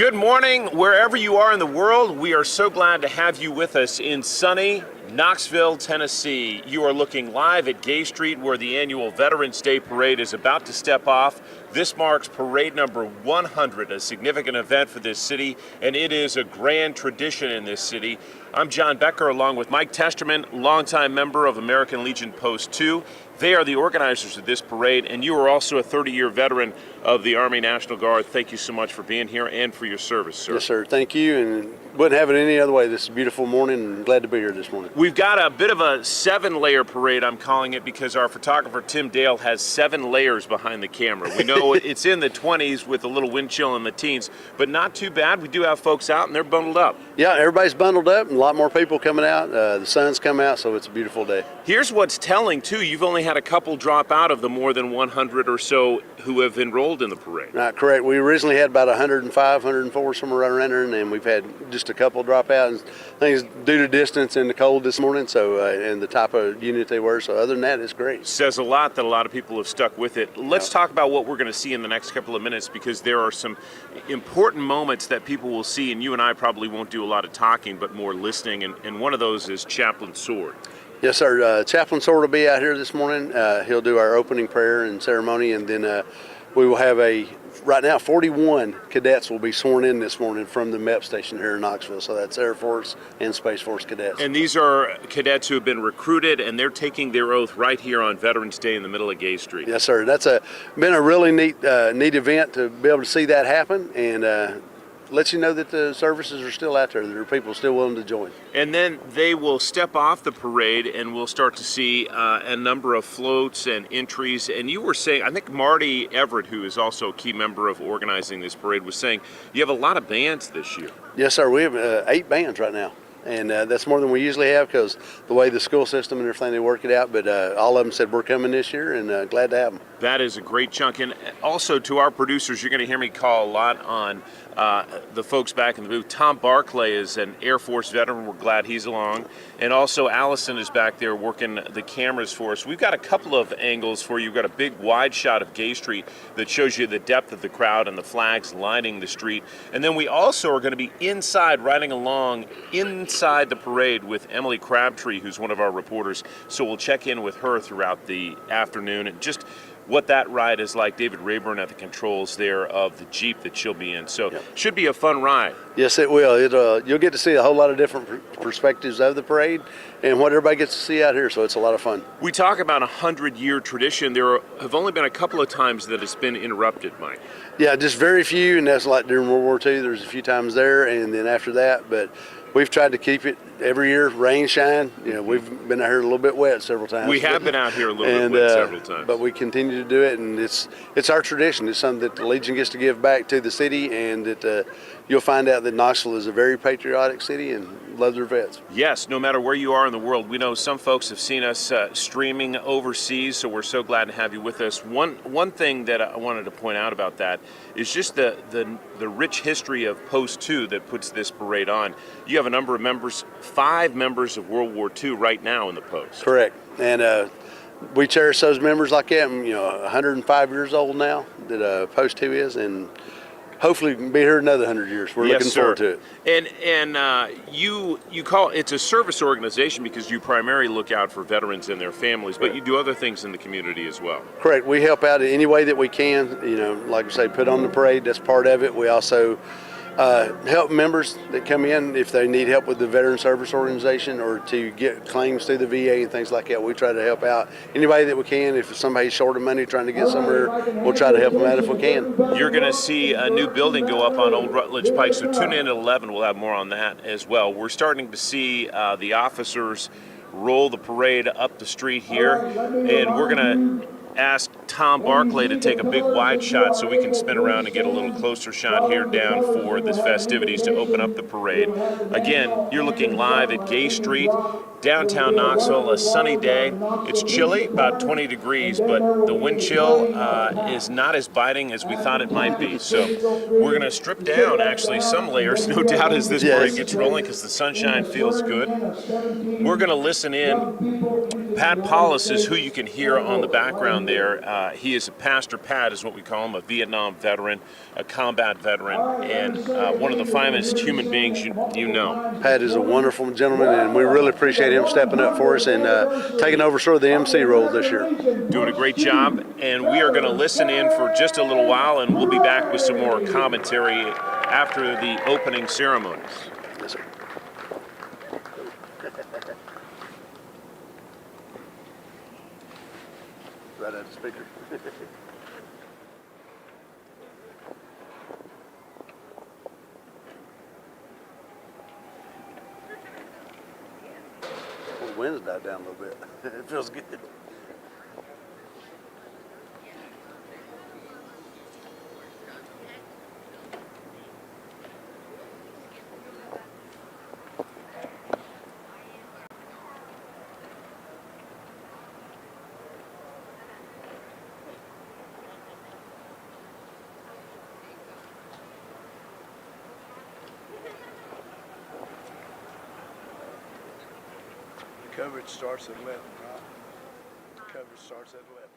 Good morning, wherever you are in the world. We are so glad to have you with us in sunny Knoxville, Tennessee. You are looking live at Gay Street, where the annual Veterans Day Parade is about to step off. This marks parade number 100, a significant event for this city, and it is a grand tradition in this city. I'm John Becker, along with Mike Testerman, longtime member of American Legion Post 2. They are the organizers of this parade, and you are also a 30-year veteran of the Army National Guard. Thank you so much for being here and for your service, sir. Yes, sir. Thank you, and wouldn't have it any other way. This is a beautiful morning, and glad to be here this morning. We've got a bit of a 7-layer parade, I'm calling it, because our photographer, Tim Dale, has 7 layers behind the camera. We know it's in the 20s with a little wind chill in the teens, but not too bad. We do have folks out, and they're bundled up. Yeah, everybody's bundled up, and a lot more people coming out. The sun's come out, so it's a beautiful day. Here's what's telling, too. You've only had a couple drop out of the more than 100 or so who have enrolled in the parade. Right, correct. We originally had about 105, 104, somewhere right around there, and then we've had just a couple drop out. And things due to distance and the cold this morning, so and the type of unit they were. So other than that, it's great. Says a lot that a lot of people have stuck with it. Let's talk about what we're going to see in the next couple of minutes, because there are some important moments that people will see, and you and I probably won't do a lot of talking, but more listening. And one of those is Chaplain Sword. Yes, sir. Chaplain Sword will be out here this morning. He'll do our opening prayer and ceremony, and then we will have right now 41 cadets will be sworn in this morning from the MEP station here in Knoxville. So that's Air Force and Space Force cadets. And these are cadets who have been recruited, and they're taking their oath right here on Veterans Day in the middle of Gay Street. Yes, sir. That's been a really neat event to be able to see that happen, and let you know that the services are still out there. There are people still willing to join. And then they will step off the parade, and we'll start to see a number of floats and entries. And you were saying, I think Marty Everett, who is also a key member of organizing this parade, was saying you have a lot of bands this year. Yes, sir. We have 8 bands right now. And that's more than we usually have, because the way the school system and everything, they work it out. But all of them said we're coming this year, and glad to have them. That is a great chunk. And also to our producers, you're going to hear me call a lot on the folks back in the booth. Tom Barclay is an Air Force veteran. We're glad he's along. And also Allison is back there working the cameras for us. We've got a couple of angles for you. We've got a big wide shot of Gay Street that shows you the depth of the crowd and the flags lining the street. And then we also are going to be inside, riding along inside the parade with Emily Crabtree, who's one of our reporters. So we'll check in with her throughout the afternoon and just what that ride is like. David Rayburn at the controls there of the Jeep that she'll be in. So should be a fun ride. Yes, it will. You'll get to see a whole lot of different perspectives of the parade and what everybody gets to see out here, so it's a lot of fun. We talk about a 100-year tradition. There have only been a couple of times that it's been interrupted, Mike. Yeah, just very few, and that's like during World War II. There's a few times there, and then after that, but we've tried to keep it every year, rain, shine. You know, we've been out here a little bit wet several times. We have been out here a little bit wet several times. But we continue to do it, and it's our tradition. It's something that the Legion gets to give back to the city, and that you'll find out that Knoxville is a very patriotic city and loves their vets. Yes, no matter where you are in the world. We know some folks have seen us streaming overseas, so we're so glad to have you with us. One thing that I wanted to point out about that is just the rich history of Post 2 that puts this parade on. You have a number of members, 5 members of World War II right now in the Post. Correct, and we cherish those members like that. You know, 105 years old now that Post 2 is, and hopefully be here another 100 years. We're looking forward to it. And you call it's a service organization because you primarily look out for veterans and their families, but you do other things in the community as well. Correct. We help out in any way that we can. You know, like I say, put on the parade. That's part of it. We also help members that come in if they need help with the Veteran Service Organization or to get claims through the VA and things like that. We try to help out any way that we can. If somebody's short of money trying to get somewhere, we'll try to help them out if we can. You're going to see a new building go up on Old Rutledge Pike, so tune in at 11. We'll have more on that as well. We're starting to see the officers roll the parade up the street here, and we're going to ask Tom Barclay to take a big wide shot so we can spin around and get a little closer shot here down for the festivities to open up the parade. Again, you're looking live at Gay Street, downtown Knoxville, a sunny day. It's chilly, about 20 degrees, but the wind chill is not as biting as we thought it might be. So we're going to strip down actually some layers, no doubt, as this parade gets rolling because the sunshine feels good. We're going to listen in. Pat Paulus is who you can hear on the background there. He is a Pastor Pat, is what we call him, a Vietnam veteran, a combat veteran, and one of the finest human beings you know. Pat is a wonderful gentleman, and we really appreciate him stepping up for us and taking over sort of the MC role this year. Doing a great job, and we are going to listen in for just a little while, and we'll be back with some more commentary after the opening ceremonies. Yes, sir. Right at the speaker. The wind's died down a little bit. It feels good. Coverage starts at 11, right? Coverage starts at 11.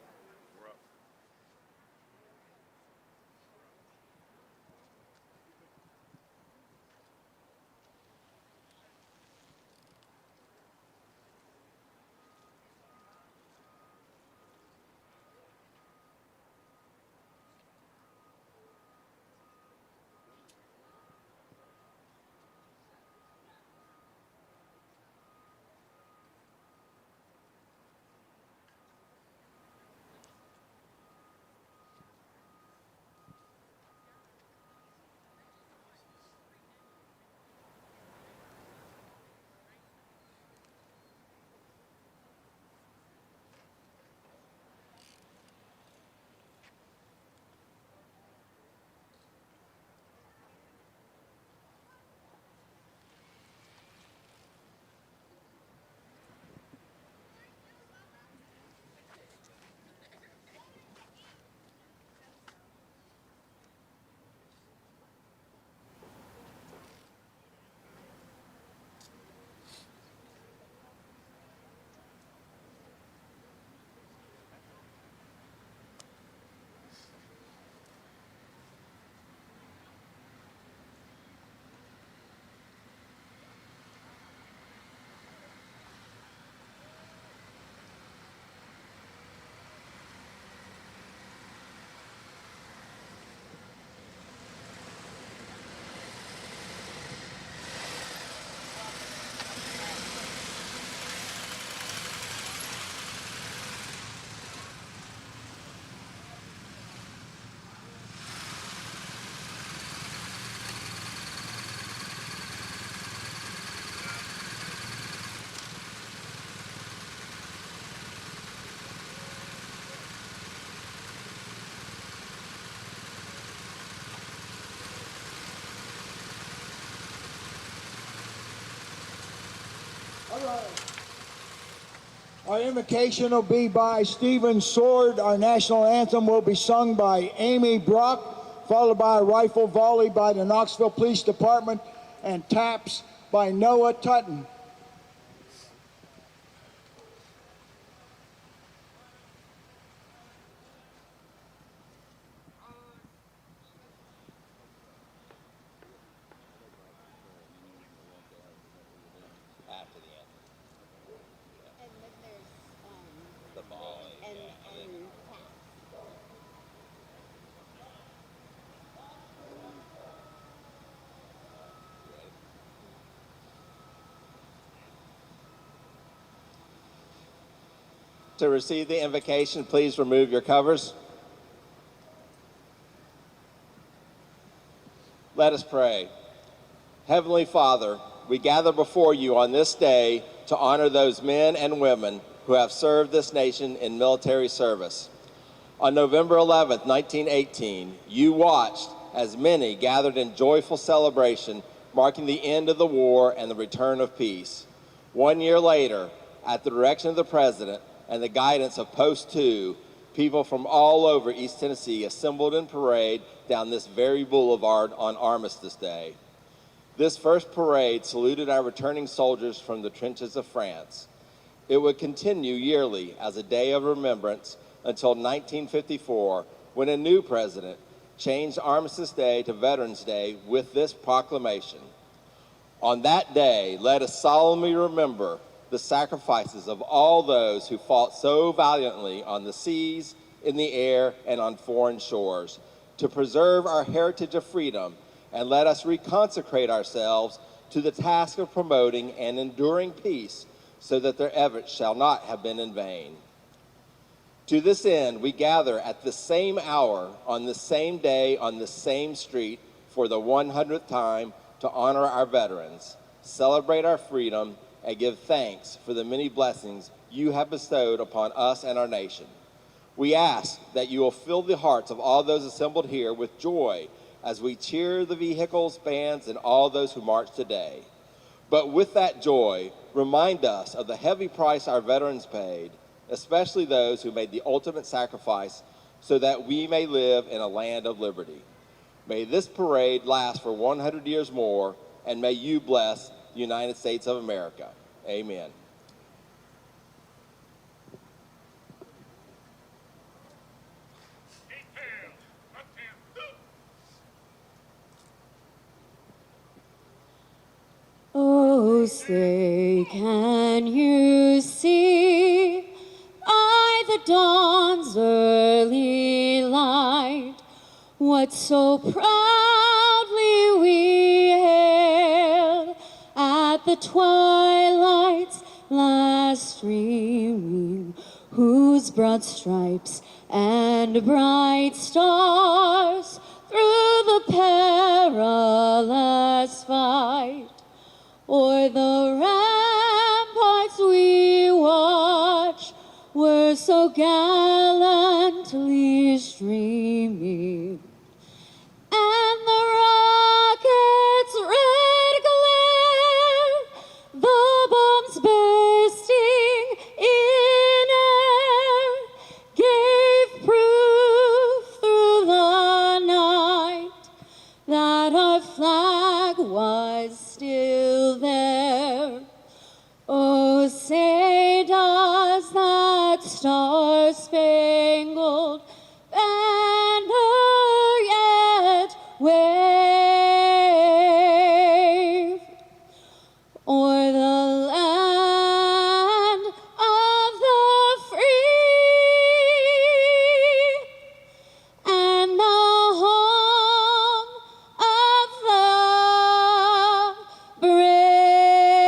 Our invocation will be by Stephen Sword. Our national anthem will be sung by Amy Brock, followed by a rifle volley by the Knoxville Police Department, and taps by Noah Tutton. To receive the invocation, please remove your covers. Let us pray. Heavenly Father, we gather before you on this day to honor those men and women who have served this nation in military service. On November 11th, 1918, you watched as many gathered in joyful celebration, marking the end of the war and the return of peace. 1 year later, at the direction of the President and the guidance of Post 2, people from all over East Tennessee assembled in parade down this very boulevard on Armistice Day. This first parade saluted our returning soldiers from the trenches of France. It would continue yearly as a day of remembrance until 1954, when a new president changed Armistice Day to Veterans Day with this proclamation. On that day, let us solemnly remember the sacrifices of all those who fought so valiantly on the seas, in the air, and on foreign shores to preserve our heritage of freedom, and let us reconsecrate ourselves to the task of promoting and enduring peace, so that their efforts shall not have been in vain. To this end, we gather at the same hour, on the same day, on the same street, for the 100th time, to honor our veterans, celebrate our freedom, and give thanks for the many blessings you have bestowed upon us and our nation. We ask that you will fill the hearts of all those assembled here with joy as we cheer the vehicles, bands, and all those who march today. But with that joy, remind us of the heavy price our veterans paid, especially those who made the ultimate sacrifice so that we may live in a land of liberty. May this parade last for 100 years more, and may you bless the United States of America. Amen. Oh, say, can you see by the dawn's early light what so proudly we hailed at the twilight's last streaming, whose broad stripes and bright stars through the perilous fight o'er the ramparts we watch were so gallantly streaming, and the rocket's red glare, the bombs bursting in air, gave proof through the night that our flag was still there. Oh, say does that star-spangled banner yet wave o'er the land of the free and the home of the brave?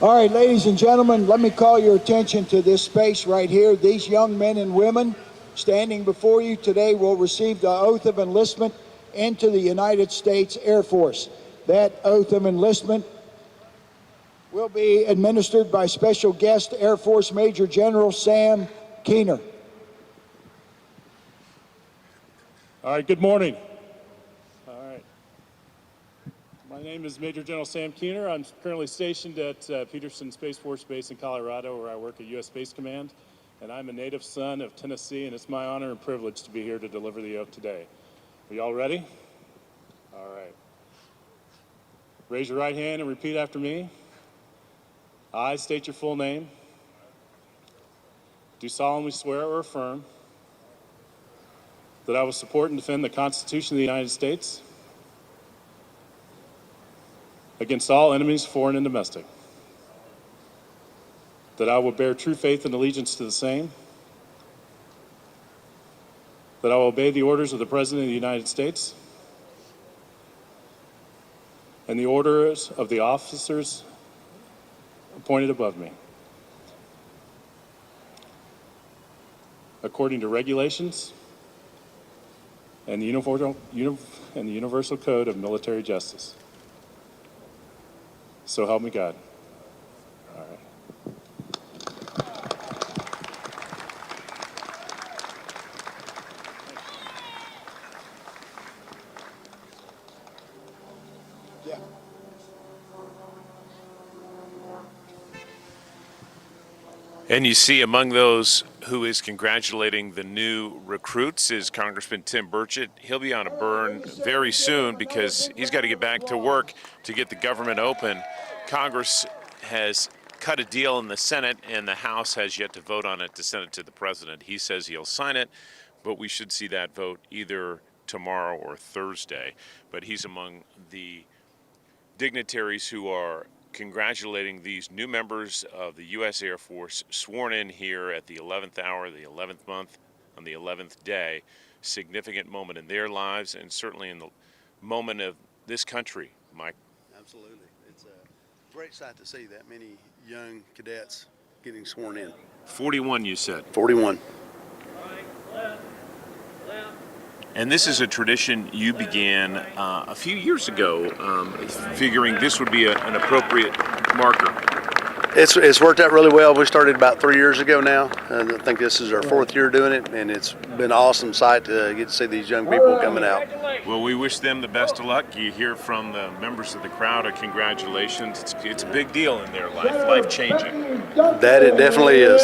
All right, ladies and gentlemen, let me call your attention to this space right here. These young men and women standing before you today will receive the oath of enlistment into the United States Air Force. That oath of enlistment will be administered by special guest Air Force Major General Sam Keener. All right, good morning. All right. My name is Major General Sam Keener. I'm currently stationed at Peterson Space Force Base in Colorado, where I work at U.S. Space Command, and I'm a native son of Tennessee, and it's my honor and privilege to be here to deliver the oath today. Are you all ready? All right. Raise your right hand and repeat after me. I state your full name. Do solemnly swear or affirm that I will support and defend the Constitution of the United States against all enemies, foreign and domestic, that I will bear true faith and allegiance to the same, that I will obey the orders of the President of the United States and the orders of the officers appointed above me, according to regulations and the Universal Code of Military Justice. So help me God. All right. Yeah. And you see among those who is congratulating the new recruits is Congressman Tim Burchett. He'll be on a burn very soon because he's got to get back to work to get the government open. Congress has cut a deal in the Senate, and the House has yet to vote on it to send it to the president. He says he'll sign it, but we should see that vote either tomorrow or Thursday. But he's among the dignitaries who are congratulating these new members of the U.S. Air Force sworn in here at the 11th hour, the 11th month, on the 11th day. Significant moment in their lives and certainly in the moment of this country, Mike. Absolutely. It's a great sight to see that many young cadets getting sworn in. 41, you said. 41. And this is a tradition you began a few years ago, figuring this would be an appropriate marker. It's worked out really well. We started about 3 years ago now. I think this is our 4th year doing it, and it's been an awesome sight to get to see these young people coming out. Well, we wish them the best of luck. You hear from the members of the crowd a congratulations. It's a big deal in their life changing. That it definitely is.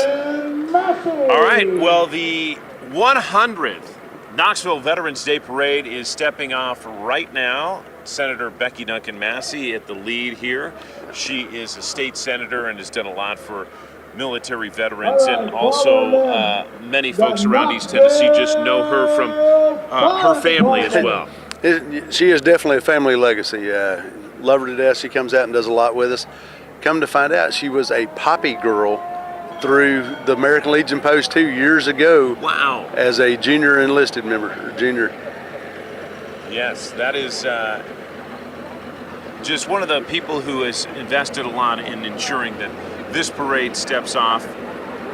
All right, well, the 100th Knoxville Veterans Day Parade is stepping off right now. Senator Becky Duncan Massey at the lead here. She is a state senator and has done a lot for military veterans, and also many folks around East Tennessee just know her from her family as well. She is definitely a family legacy. Love her to death. She comes out and does a lot with us. Come to find out, she was a Poppy girl through the American Legion Post 2 years ago. Wow. As a junior enlisted member, junior. Yes, that is just one of the people who has invested a lot in ensuring that this parade steps off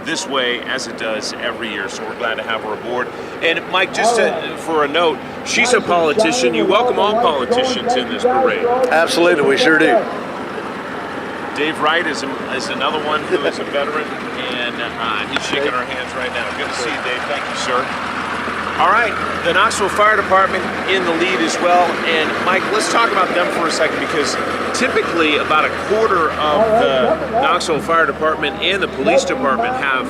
this way as it does every year. So we're glad to have her aboard. And Mike, just for a note, she's a politician. You welcome all politicians in this parade. Absolutely, we sure do. Dave Wright is another one who is a veteran, and he's shaking our hands right now. Good to see you, Dave. Thank you, sir. All right, the Knoxville Fire Department in the lead as well. And Mike, let's talk about them for a second, because typically about a quarter of the Knoxville Fire Department and the police department have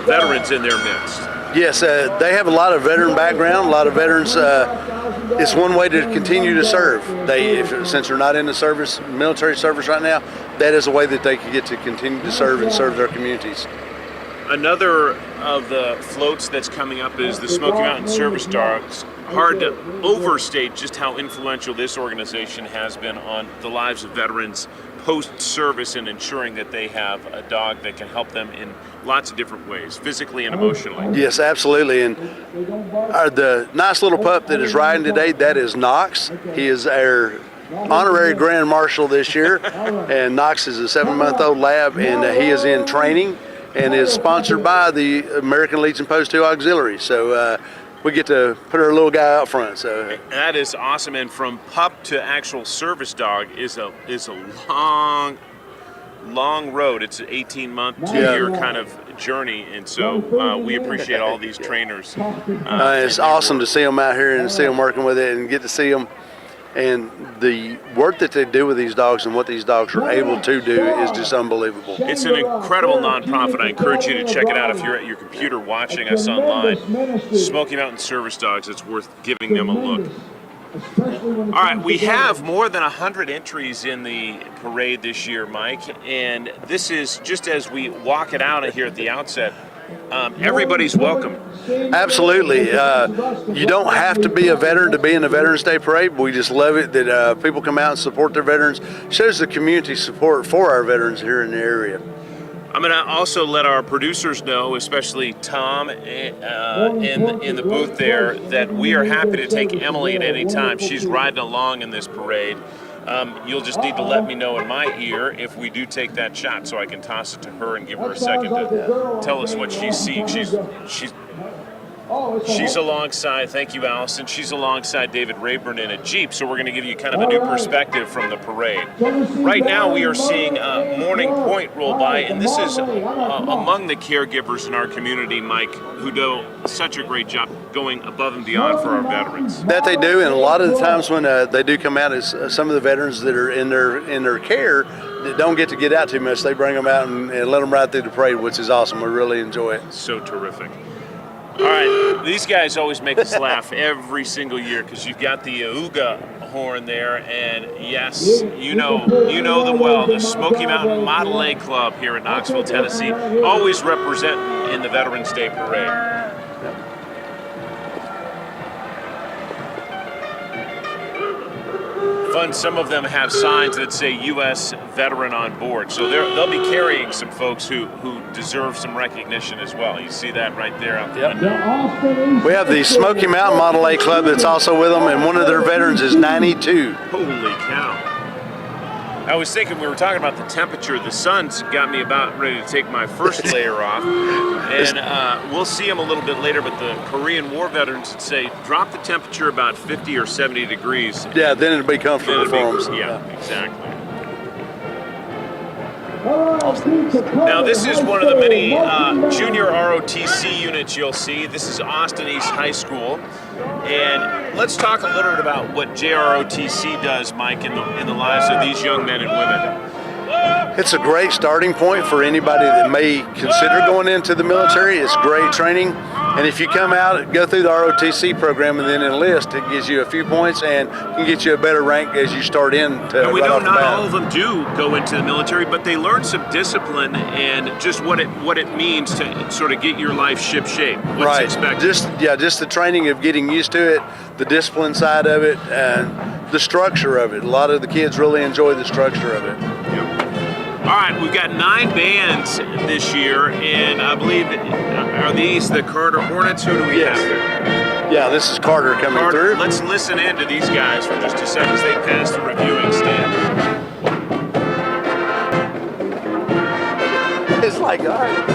veterans in their midst. Yes, they have a lot of veteran background, a lot of veterans. It's one way to continue to serve. Since they're not in the service, military service right now, that is a way that they can get to continue to serve and serve their communities. Another of the floats that's coming up is the Smoky Mountain Service Dogs. Hard to overstate just how influential this organization has been on the lives of veterans post-service and ensuring that they have a dog that can help them in lots of different ways, physically and emotionally. Yes, absolutely. And the nice little pup that is riding today, that is Knox. He is our honorary Grand Marshal this year, and Knox is a 7-month-old lab, and he is in training and is sponsored by the American Legion Post 2 Auxiliary. So we get to put our little guy out front. So that is awesome. And from pup to actual service dog is a long road. It's an 18-month, 2-year kind of journey, and so we appreciate all these trainers. It's awesome to see them out here and see them working with it and get to see them. And the work that they do with these dogs and what these dogs are able to do is just unbelievable. It's an incredible nonprofit. I encourage you to check it out if you're at your computer watching us online. Smoky Mountain Service Dogs, it's worth giving them a look. All right, we have more than 100 entries in the parade this year, Mike, and this is just as we walk it out here at the outset. Everybody's welcome. Absolutely. You don't have to be a veteran to be in the Veterans Day Parade. We just love it that people come out and support their veterans. Shows the community support for our veterans here in the area. I'm going to also let our producers know, especially Tom in the booth there, that we are happy to take Emily at any time. She's riding along in this parade. You'll just need to let me know in my ear if we do take that shot, so I can toss it to her and give her a second to tell us what she's seeing. She's alongside, thank you, Allison, she's alongside David Rayburn in a Jeep, so we're going to give you kind of a new perspective from the parade. Right now we are seeing Morning Point roll by, and this is among the caregivers in our community, Mike, who do such a great job going above and beyond for our veterans. That they do, and a lot of the times when they do come out, is some of the veterans that are in their care that don't get to get out too much. They bring them out and let them ride through the parade, which is awesome. We really enjoy it. So terrific. All right, these guys always make us laugh every single year because you've got the Auga horn there, and yes, you know them well. The Smoky Mountain Model A Club here in Knoxville, Tennessee, always representing in the Veterans Day Parade. Fun, some of them have signs that say U.S. veteran on board, so they'll be carrying some folks who deserve some recognition as well. You see that right there out the window. We have the Smoky Mountain Model A Club that's also with them, and one of their veterans is 92. Holy cow. I was thinking, we were talking about the temperature. The sun's got me about ready to take my first layer off, and we'll see them a little bit later, but the Korean War veterans would say drop the temperature about 50 or 70 degrees. Yeah, then it'll be comfortable for them. Yeah, exactly. Now this is one of the many junior ROTC units you'll see. This is Austin East High School, and let's talk a little bit about what JROTC does, Mike, in the lives of these young men and women. It's a great starting point for anybody that may consider going into the military. It's great training, and if you come out, go through the ROTC program and then enlist, it gives you a few points and can get you a better rank as you start in. And we know not all of them do go into the military, but they learn some discipline and just what it means to sort of get your life ship shape. What's expected. Just the training of getting used to it, the discipline side of it, and the structure of it. A lot of the kids really enjoy the structure of it. Yep. All right, we've got 9 bands this year, and I believe, are these the Carter Hornets? Who do we have here? Yeah, this is Carter coming through. Let's listen in to these guys for just a second as they pass the reviewing stand. It's like, all right.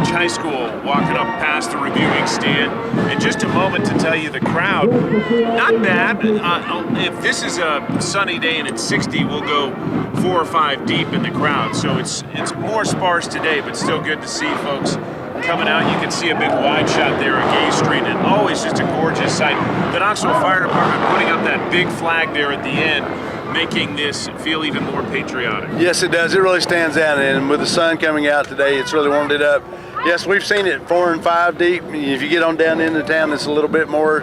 High School walking up past the reviewing stand. In just a moment to tell you the crowd, not bad. If this is a sunny day and it's 60, we'll go 4 or 5 deep in the crowd. So it's more sparse today, but still good to see folks coming out. You can see a big wide shot there at Gay Street, and always just a gorgeous sight. The Knoxville Fire Department putting up that big flag there at the end, making this feel even more patriotic. Yes, it does. It really stands out, and with the sun coming out today, it's really warmed it up. Yes, we've seen it 4 and 5 deep. If you get on down into town, it's a little bit more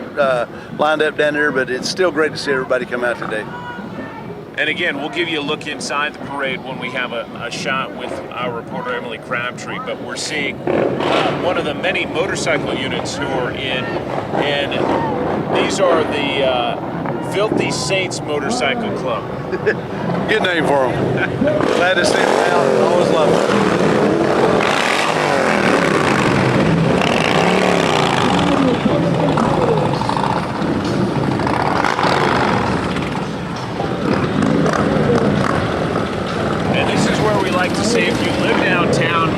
lined up down there, but it's still great to see everybody come out today. And again, we'll give you a look inside the parade when we have a shot with our reporter Emily Crabtree. But we're seeing one of the many motorcycle units who are in, and these are the Filthy Saints Motorcycle Club. Good name for them. Glad to see them out. Always love them. If you live downtown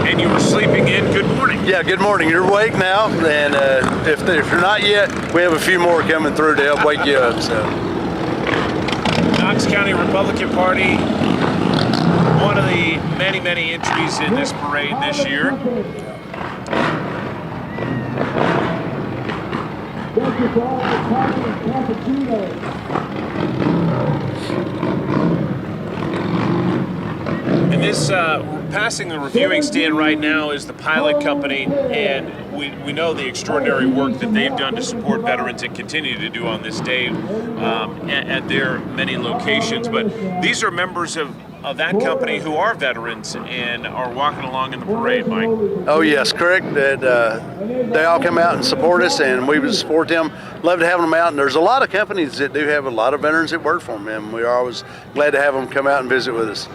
and you were sleeping in, good morning. Yeah, good morning. You're awake now, and if you're not yet, we have a few more coming through to help wake you up. So, Knox County Republican Party, one of the many, many entries in this parade this year. And this, passing the reviewing stand right now is the Pilot Company, and we know the extraordinary work that they've done to support veterans and continue to do on this day at their many locations. But these are members of that company who are veterans and are walking along in the parade, Mike. Oh yes, correct. That they all come out and support us, and we would support them. Love to have them out, and there's a lot of companies that do have a lot of veterans that work for them, and we are always glad to have them come out and visit with us.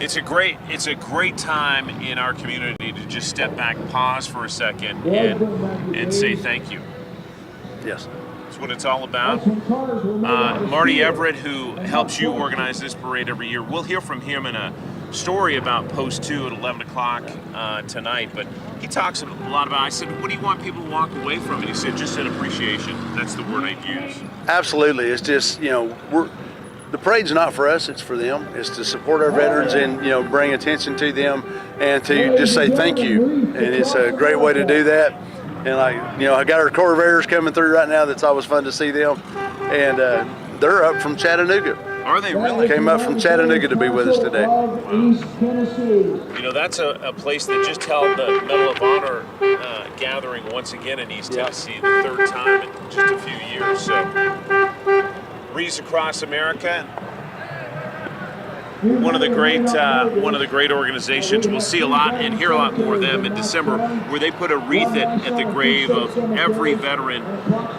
It's a great time in our community to just step back, pause for a second, and say thank you. Yes. That's what it's all about. Marty Everett, who helps you organize this parade every year, we'll hear from him in a story about Post 2 at 11 o'clock tonight, but he talks a lot about, I said, what do you want people to walk away from? And he said, just an appreciation. That's the word I'd use. Absolutely. It's just, the parade's not for us, it's for them. It's to support our veterans and, bring attention to them and to just say thank you. And it's a great way to do that. And I got our Corps of Aires coming through right now. That's always fun to see them. And they're up from Chattanooga. Are they really? Came up from Chattanooga to be with us today. Wow. That's a place that just held the Medal of Honor gathering once again in East Tennessee, the third time in just a few years. So, Rees Across America, one of the great organizations. We'll see a lot and hear a lot more of them in December, where they put a wreath at the grave of every veteran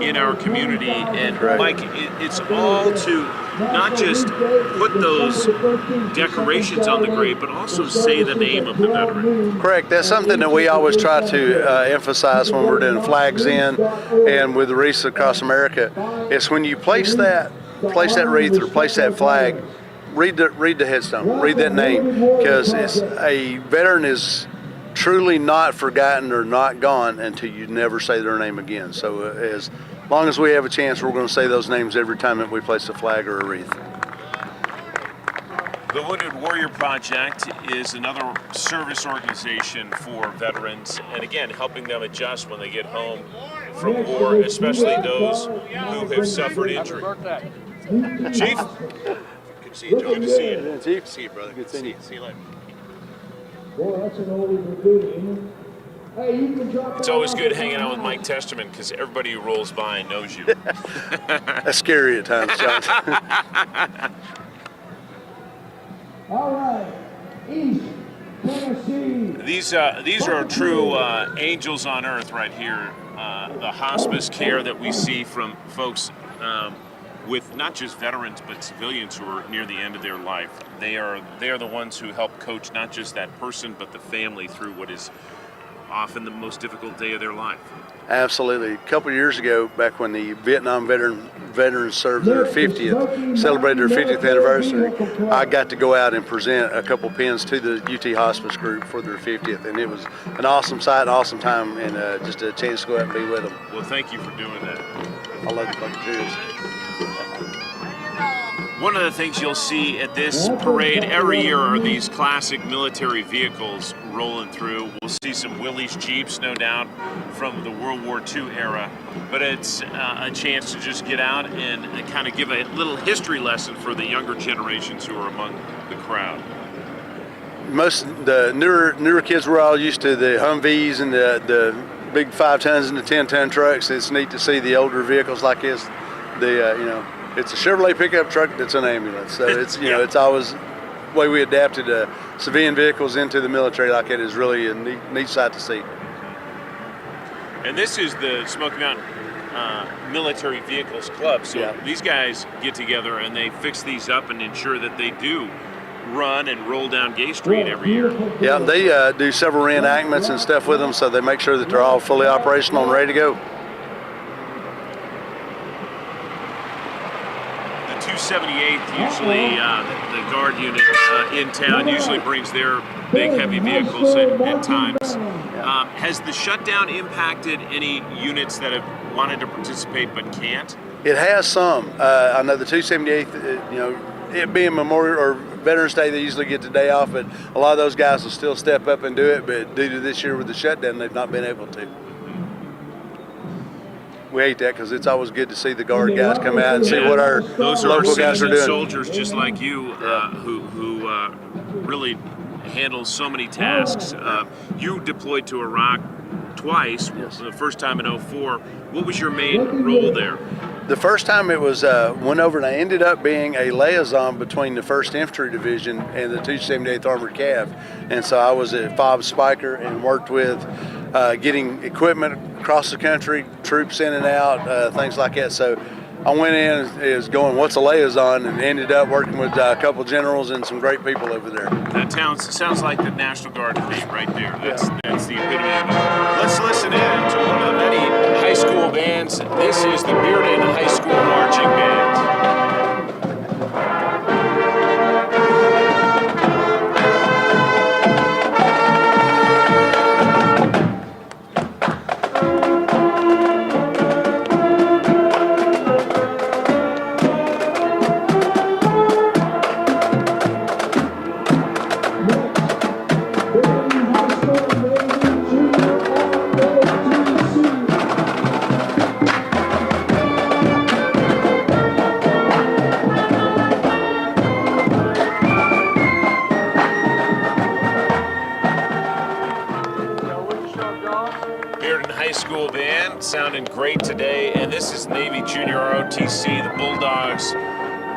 in our community. And Mike, it's all to not just put those decorations on the grave, but also say the name of the veteran. Correct. That's something that we always try to emphasize when we're doing flags in and with the Wreaths Across America. It's when you place that wreath or place that flag, read the headstone, read that name, because a veteran is truly not forgotten or not gone until you never say their name again. So as long as we have a chance, we're going to say those names every time that we place a flag or a wreath. The Wounded Warrior Project is another service organization for veterans, and again, helping them adjust when they get home from war, especially those who have suffered injury. Chief? Good to see you, Joe. Good to see you. Chief. See you, brother. Good to see you. See you later. Boy, that's an oldie but goodie, isn't it? Hey, you can drop It's always good hanging out with Mike Testerman because everybody who rolls by knows you. That's scary at times, John. All right, East Tennessee. These are true angels on earth right here. The hospice care that we see from folks with not just veterans but civilians who are near the end of their life. They are the ones who help coach not just that person but the family through what is often the most difficult day of their life. Absolutely. A couple of years ago, back when the Vietnam veterans served their 50th, celebrated their 50th anniversary, I got to go out and present a couple pins to the UT Hospice group for their 50th, and it was an awesome sight, an awesome time, and just a chance to go out and be with them. Well, thank you for doing that. I love the Buccaneers. One of the things you'll see at this parade every year are these classic military vehicles rolling through. We'll see some Willys Jeeps, no doubt, from the World War II era. But it's a chance to just get out and kind of give a little history lesson for the younger generations who are among the crowd. most the newer kids were all used to the Humvees and the big 5 tons and the 10-ton trucks. It's neat to see the older vehicles like this. It's a Chevrolet pickup truck that's an ambulance. So it's it's always the way we adapted civilian vehicles into the military like it is really a neat sight to see. And this is the Smoky Mountain Military Vehicles Club. So these guys get together and they fix these up and ensure that they do run and roll down Gay Street every year. Yeah, they do several reenactments and stuff with them, so they make sure that they're all fully operational and ready to go. The 278th, usually the guard unit in town, usually brings their big heavy vehicles at times. Has the shutdown impacted any units that have wanted to participate but can't? It has some. I know the 278th, it being Memorial or Veterans Day, they usually get the day off, but a lot of those guys will still step up and do it, but due to this year with the shutdown, they've not been able to. We hate that because it's always good to see the guard guys come out and see what our local guys are doing. Soldiers just like you who really handle so many tasks. You deployed to Iraq twice, the first time in 2004. What was your main role there? The first time it was went over, and I ended up being a liaison between the 1st Infantry Division and the 278th Armored Cav. And so I was at Fob Spiker and worked with getting equipment across the country, troops in and out, things like that. So I went in is going, what's a liaison, and ended up working with a couple generals and some great people over there. That sounds like the National Guard to me right there. That's the epitome of it. Let's listen in to one of the many high school bands. This is the Bearden High School Marching Band. Sounding great today, and this is Navy Junior ROTC, the Bulldogs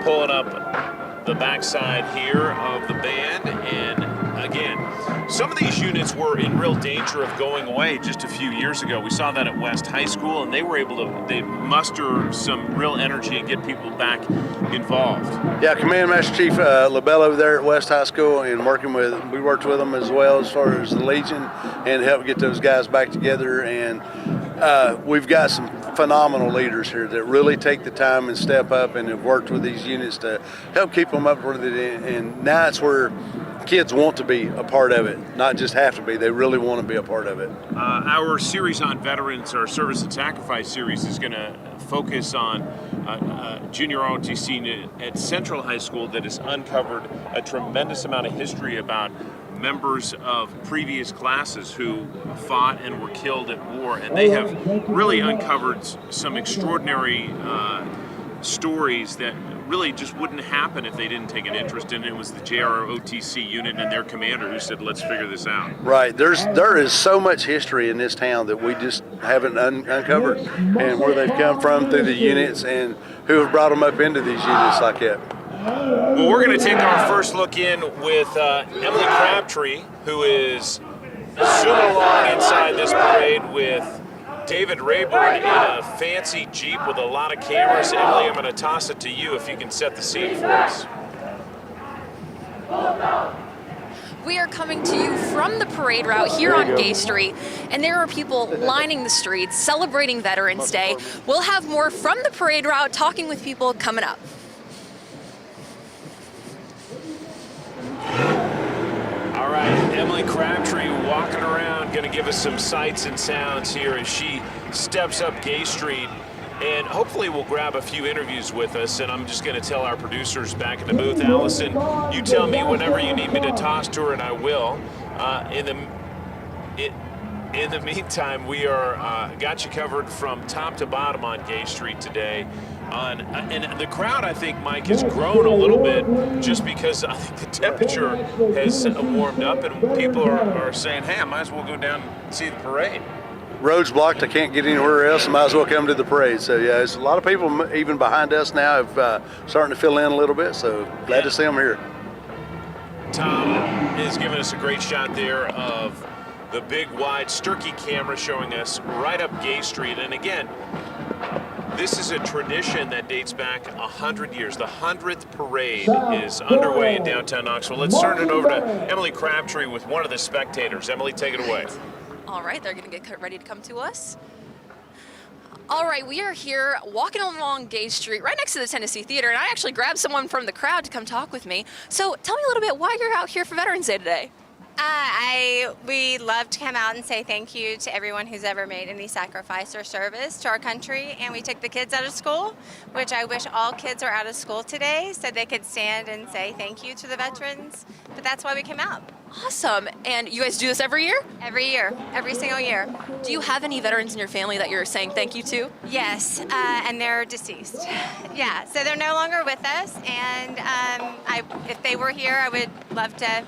pulling up the backside here of the band. And again, some of these units were in real danger of going away just a few years ago. We saw that at West High School, and they were able to muster some real energy and get people back involved. Yeah, Command Master Chief LaBelle over there at West High School, and we worked with them as well as far as the Legion and helped get those guys back together. And we've got some phenomenal leaders here that really take the time and step up and have worked with these units to help keep them up with it. And now it's where kids want to be a part of it, not just have to be, they really want to be a part of it. Our series on veterans, our Service and Sacrifice series, is going to focus on junior ROTC at Central High School that has uncovered a tremendous amount of history about members of previous classes who fought and were killed at war, and they have really uncovered some extraordinary stories that really just wouldn't happen if they didn't take an interest in it. It was the JROTC unit and their commander who said, let's figure this out. Right. There is so much history in this town that we just haven't uncovered, and where they've come from through the units and who have brought them up into these units like that. Well, we're going to take our first look in with Emily Crabtree, who is zooming along inside this parade with David Rayburn in a fancy Jeep with a lot of cameras. Emily, I'm going to toss it to you if you can set the scene for us. We are coming to you from the parade route here on Gay Street, and there are people lining the streets celebrating Veterans Day. We'll have more from the parade route, talking with people coming up. All right, Emily Crabtree walking around, going to give us some sights and sounds here as she steps up Gay Street, and hopefully we'll grab a few interviews with us. And I'm just going to tell our producers back in the booth, Allison, you tell me whenever you need me to toss to her, and I will. In the meantime, we are got you covered from top to bottom on Gay Street today And the crowd, I think, Mike, has grown a little bit just because I think the temperature has warmed up and people are saying, hey, I might as well go down and see the parade. Roads blocked. I can't get anywhere else. I might as well come to the parade. So yeah, there's a lot of people even behind us now have starting to fill in a little bit. So glad to see them here. Tom is giving us a great shot there of the big wide Sturkey camera showing us right up Gay Street. And again, this is a tradition that dates back 100 years. The 100th parade is underway in downtown Knoxville. Let's turn it over to Emily Crabtree with one of the spectators. Emily, take it away. All right, they're going to get ready to come to us. All right, we are here walking along Gay Street right next to the Tennessee Theater, and I actually grabbed someone from the crowd to come talk with me. So tell me a little bit why you're out here for Veterans Day today. We love to come out and say thank you to everyone who's ever made any sacrifice or service to our country. And we took the kids out of school, which I wish all kids were out of school today so they could stand and say thank you to the veterans. But that's why we came out. Awesome. And you guys do this every year? Every year, every single year. Do you have any veterans in your family that you're saying thank you to? Yes, and they're deceased. Yeah, so they're no longer with us. And if they were here, I would love to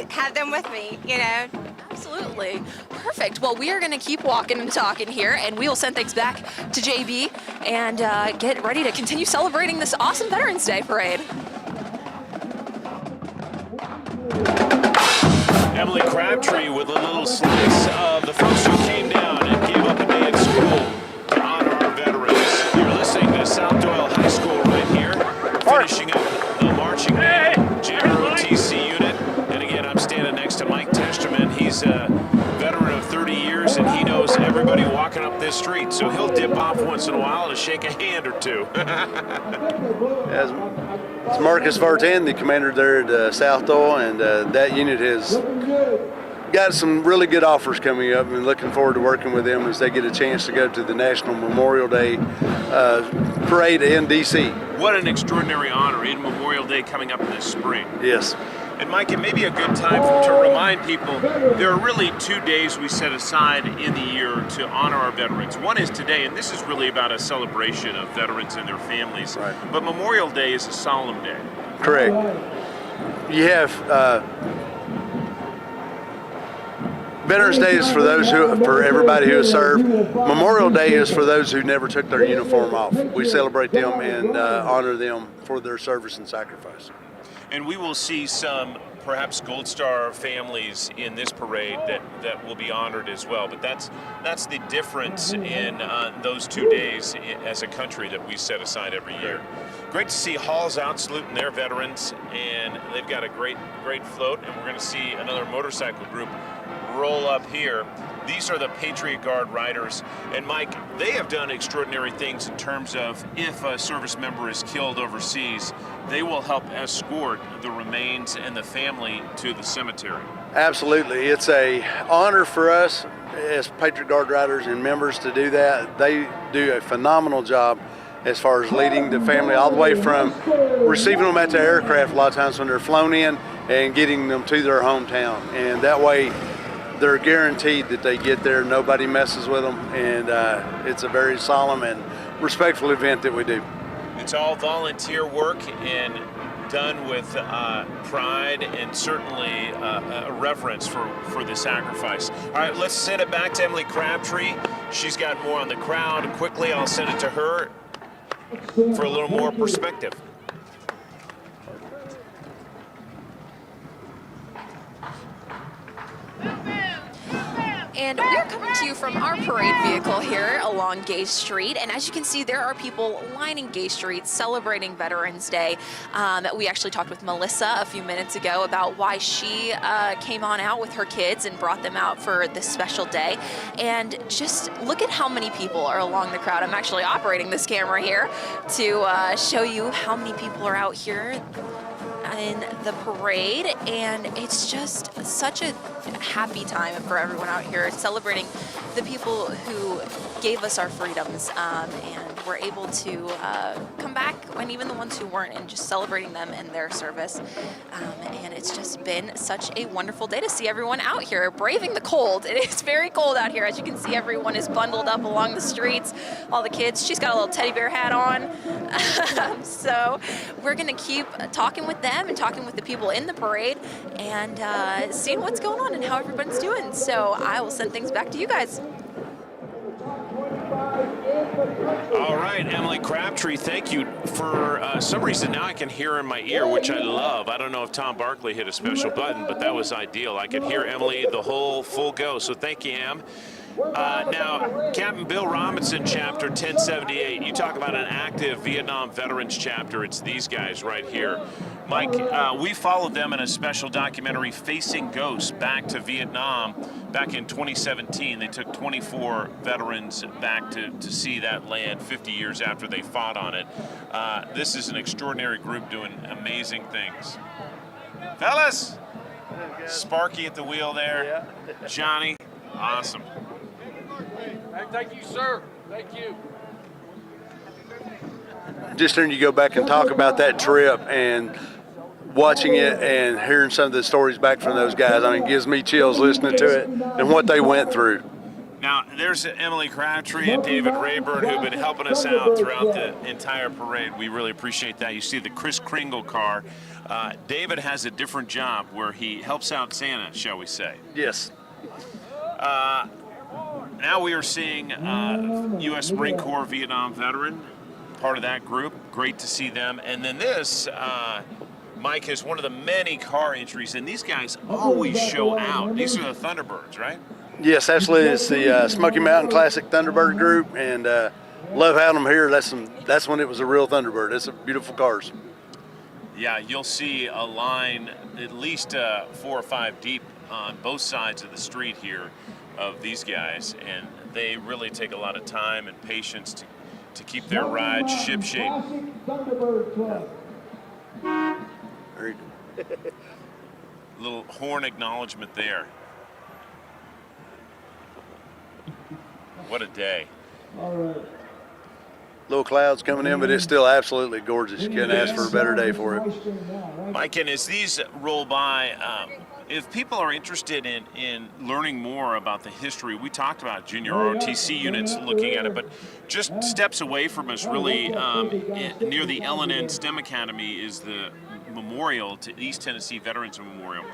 have them with me, you know. Absolutely. Perfect. Well, we are going to keep walking and talking here, and we will send things back to JB and get ready to continue celebrating this awesome Veterans Day parade. Emily Crabtree with a little slice of the folks who came down and gave up a day at school to honor our veterans. You're listening to South Doyle High School right here, finishing up the marching band, JROTC unit. And again, I'm standing next to Mike Testerman. He's a veteran of 30 years, and he knows everybody walking up this street. So he'll dip off once in a while to shake a hand or two. It's Marcus Vartan, the commander there at South Doyle, and that unit has got some really good offers coming up, and looking forward to working with them as they get a chance to go to the National Memorial Day parade in D.C. What an extraordinary honor in Memorial Day coming up this spring. Yes. And Mike, it may be a good time to remind people there are really 2 days we set aside in the year to honor our veterans. One is today, and this is really about a celebration of veterans and their families. Right. But Memorial Day is a solemn day. Correct. You have Veterans Day is for everybody who has served. Memorial Day is for those who never took their uniform off. We celebrate them and honor them for their service and sacrifice. And we will see some perhaps Gold Star families in this parade that will be honored as well. But that's the difference in those 2 days as a country that we set aside every year. Great to see Halls out saluting their veterans, and they've got a great float. And we're going to see another motorcycle group roll up here. These are the Patriot Guard riders. And Mike, they have done extraordinary things in terms of if a service member is killed overseas, they will help escort the remains and the family to the cemetery. Absolutely. It's an honor for us as Patriot Guard riders and members to do that. They do a phenomenal job as far as leading the family all the way from receiving them at the aircraft a lot of times when they're flown in and getting them to their hometown. And that way they're guaranteed that they get there, nobody messes with them, and it's a very solemn and respectful event that we do. It's all volunteer work and done with pride and certainly a reverence for the sacrifice. All right, let's send it back to Emily Crabtree. She's got more on the crowd. Quickly, I'll send it to her for a little more perspective. And we're coming to you from our parade vehicle here along Gay Street. And as you can see, there are people lining Gay Street celebrating Veterans Day. We actually talked with Melissa a few minutes ago about why she came on out with her kids and brought them out for this special day. And just look at how many people are along the crowd. I'm actually operating this camera here to show you how many people are out here in the parade, and it's just such a happy time for everyone out here celebrating the people who gave us our freedoms, and were able to come back, and even the ones who weren't, and just celebrating them and their service. And it's just been such a wonderful day to see everyone out here braving the cold. It is very cold out here. As you can see, everyone is bundled up along the streets. All the kids, she's got a little teddy bear hat on. So we're going to keep talking with them and talking with the people in the parade and seeing what's going on and how everybody's doing. So I will send things back to you guys. All right, Emily Crabtree, thank you. For some reason now I can hear in my ear, which I love. I don't know if Tom Barkley hit a special button, but that was ideal. I could hear Emily the whole full go, so thank you, Em. Now, Captain Bill Robinson, Chapter 1078, you talk about an active Vietnam Veterans chapter. It's these guys right here. Mike, we followed them in a special documentary, Facing Ghosts, back to Vietnam back in 2017. They took 24 veterans back to see that land 50 years after they fought on it. This is an extraordinary group doing amazing things. Fellas, Sparky at the wheel there, Johnny, awesome. Thank you, sir. Thank you. Just hearing you go back and talk about that trip and watching it and hearing some of the stories back from those guys, I mean, it gives me chills listening to it and what they went through. Now, there's Emily Crabtree and David Rayburn who've been helping us out throughout the entire parade. We really appreciate that. You see the Kris Kringle car. David has a different job where he helps out Santa, shall we say. Yes. Now we are seeing U.S. Marine Corps Vietnam veteran, part of that group. Great to see them. And then this, Mike, is one of the many car entries, and these guys always show out. These are the Thunderbirds, right? Yes, absolutely. It's the Smoky Mountain Classic Thunderbird group, and love having them here. That's when it was a real Thunderbird. It's beautiful cars. Yeah, you'll see a line at least 4 or 5 deep on both sides of the street here of these guys, and they really take a lot of time and patience to keep their ride ship-shape. Little horn acknowledgement there. What a day. Little clouds coming in, but it's still absolutely gorgeous. You couldn't ask for a better day for it. Mike, and as these roll by, if people are interested in learning more about the history, we talked about junior ROTC units looking at it, but just steps away from us really near the L&N STEM Academy is the memorial to East Tennessee Veterans Memorial.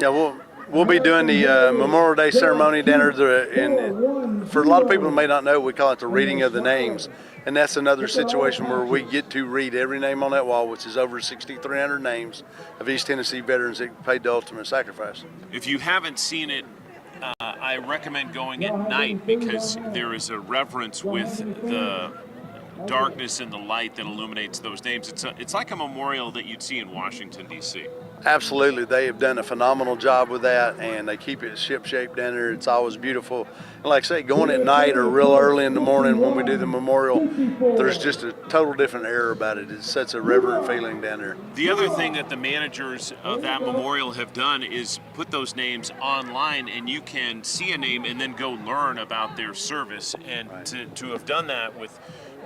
Yeah, we'll be doing the Memorial Day ceremony down there. And for a lot of people who may not know, we call it the reading of the names. And that's another situation where we get to read every name on that wall, which is over 6,300 names of East Tennessee veterans that paid the ultimate sacrifice. If you haven't seen it, I recommend going at night because there is a reverence with the darkness and the light that illuminates those names. It's like a memorial that you'd see in Washington, D.C. Absolutely. They have done a phenomenal job with that, and they keep it ship-shape down there. It's always beautiful. And like I say, going at night or real early in the morning when we do the memorial, there's just a total different air about it. It sets a reverent feeling down there. The other thing that the managers of that memorial have done is put those names online, and you can see a name and then go learn about their service. And to have done that with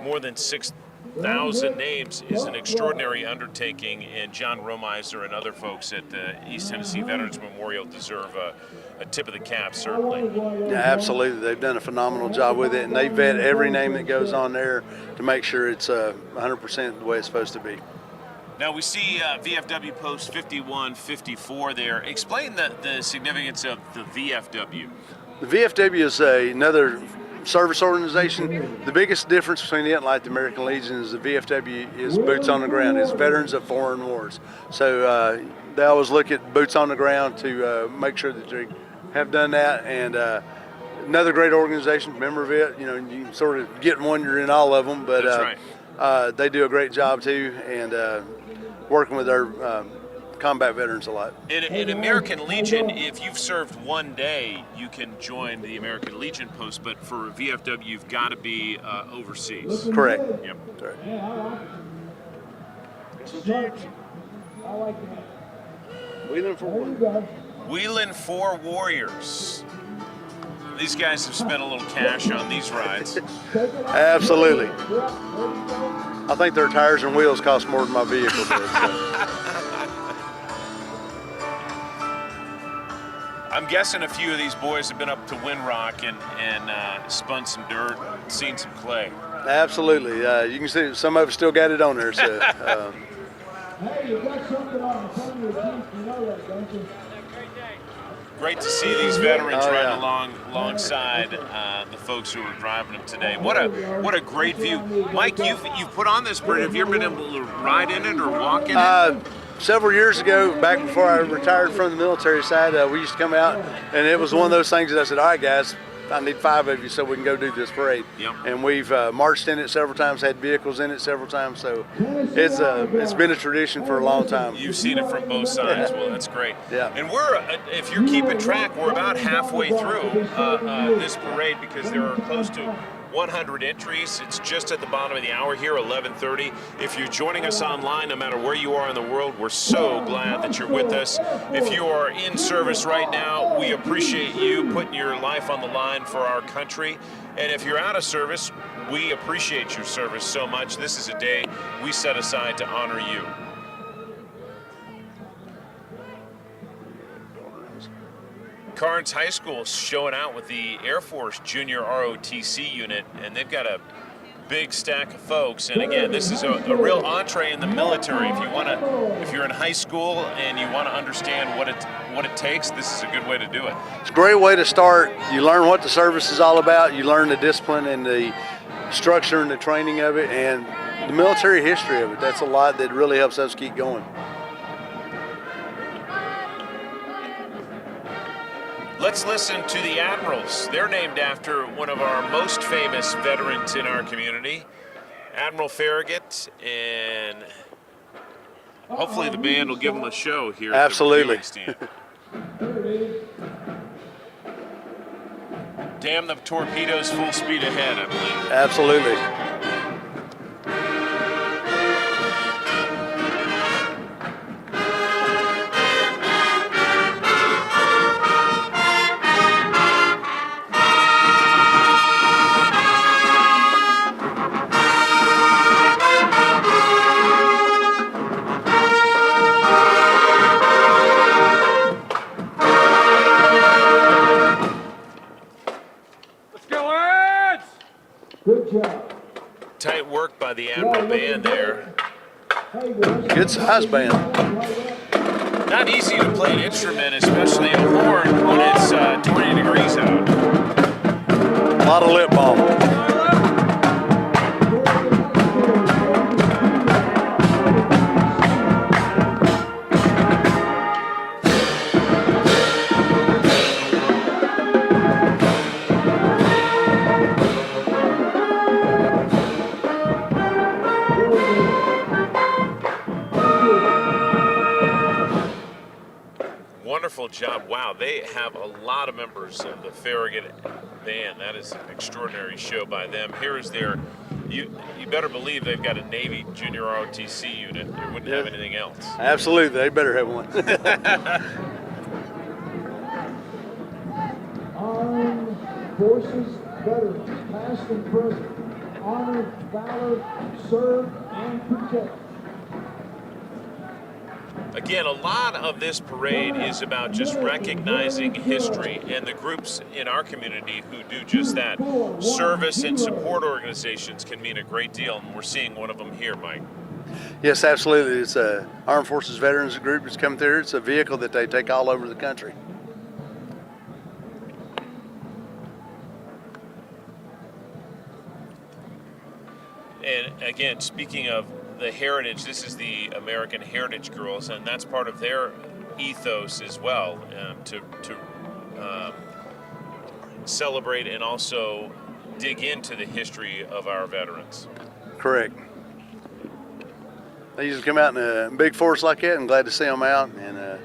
more than 6,000 names is an extraordinary undertaking, and John Romiser and other folks at the East Tennessee Veterans Memorial deserve a tip of the cap, certainly. Yeah, absolutely. They've done a phenomenal job with it, and they vet every name that goes on there to make sure it's 100% the way it's supposed to be. Now we see VFW Post 5154 there. Explain the significance of the VFW. The VFW is another service organization. The biggest difference between it and like the American Legion is the VFW is boots on the ground. It's veterans of foreign wars. So they always look at boots on the ground to make sure that they have done that. And another great organization, member of it. You know, you sort of get one, you're in all of them. But That's right. they do a great job too, and working with our combat veterans a lot. In American Legion, if you've served one day, you can join the American Legion post, but for VFW, you've got to be overseas. Correct. Yep. Correct. Wheeling for one. Wheeling 4 Warriors. these guys have spent a little cash on these rides. Absolutely. I think their tires and wheels cost more than my vehicle did. So. I'm guessing a few of these boys have been up to Windrock and spun some dirt, seen some clay. Absolutely. You can see some of it still got it on there. So, Hey, you got something on the front of your Jeep, you know that, don't you? Great to see these veterans Oh, riding yeah. alongside the folks who are driving them today. What a great view, Mike. You've put on this parade. Have you ever been able to ride in it or walk in it? Several years ago, back before I retired from the military side, we used to come out, and it was one of those things that I said, all right, guys, I need 5 of you so we can go do this parade. Yep. And we've marched in it several times, had vehicles in it several times, so it's been a tradition for a long time. You've seen it from both sides. Well, that's great. Yeah. And we're, if you're keeping track, we're about halfway through this parade because there are close to 100 entries. It's just at the bottom of the hour here, 11:30. If you're joining us online, no matter where you are in the world, we're so glad that you're with us. If you are in service right now, we appreciate you putting your life on the line for our country. And if you're out of service, we appreciate your service so much. This is a day we set aside to honor you. Carnes High School showing out with the Air Force Junior ROTC unit, and they've got a big stack of folks. And again, this is a real entree in the military. If you're in high school and you want to understand what it takes, this is a good way to do it. It's a great way to start. You learn what the service is all about. You learn the discipline and the structure and the training of it, and the military history of it. That's a lot that really helps us keep going. Let's listen to the Admirals. They're named after one of our most famous veterans in our community, Admiral Farragut, and hopefully the band will give them a show here. Absolutely. At the stand. Damn the torpedoes, full speed ahead, I believe. Absolutely. Good job. Tight work by the Admiral band there. Good size band. Not easy to play an instrument, especially a horn, when it's 20 degrees out. A lot of lip balm. Wonderful job. Wow, they have a lot of members of the Farragut band. That is an extraordinary show by them. Here is their, you better believe they've got a Navy Junior ROTC unit. They wouldn't have anything else. Absolutely, they better have one. Armed Forces Veterans, past and present, honor, valor, serve, and protect. Again, a lot of this parade is about just recognizing history and the groups in our community who do just that. Service and support organizations can mean a great deal, and we're seeing one of them here, Mike. Yes, absolutely. It's a Armed Forces Veterans group that's come through. It's a vehicle that they take all over the country. And again, speaking of the heritage, this is the American Heritage Girls, and that's part of their ethos as well, to celebrate and also dig into the history of our veterans. Correct. They usually come out in a big force like that. I'm glad to see them out and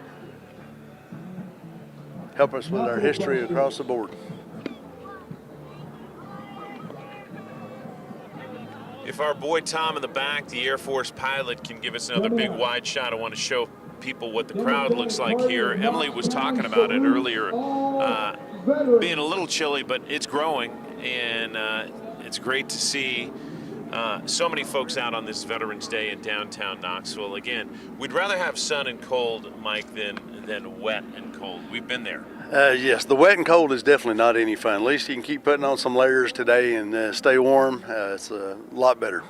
help us with our history across the board. If our boy Tom in the back, the Air Force pilot, can give us another big wide shot, I want to show people what the crowd looks like here. Emily was talking about it earlier. being a little chilly, but it's growing, and it's great to see so many folks out on this Veterans Day in downtown Knoxville. Again, we'd rather have sun and cold, Mike, than wet and cold. We've been there. Yes, the wet and cold is definitely not any fun. At least you can keep putting on some layers today and stay warm. It's a lot better.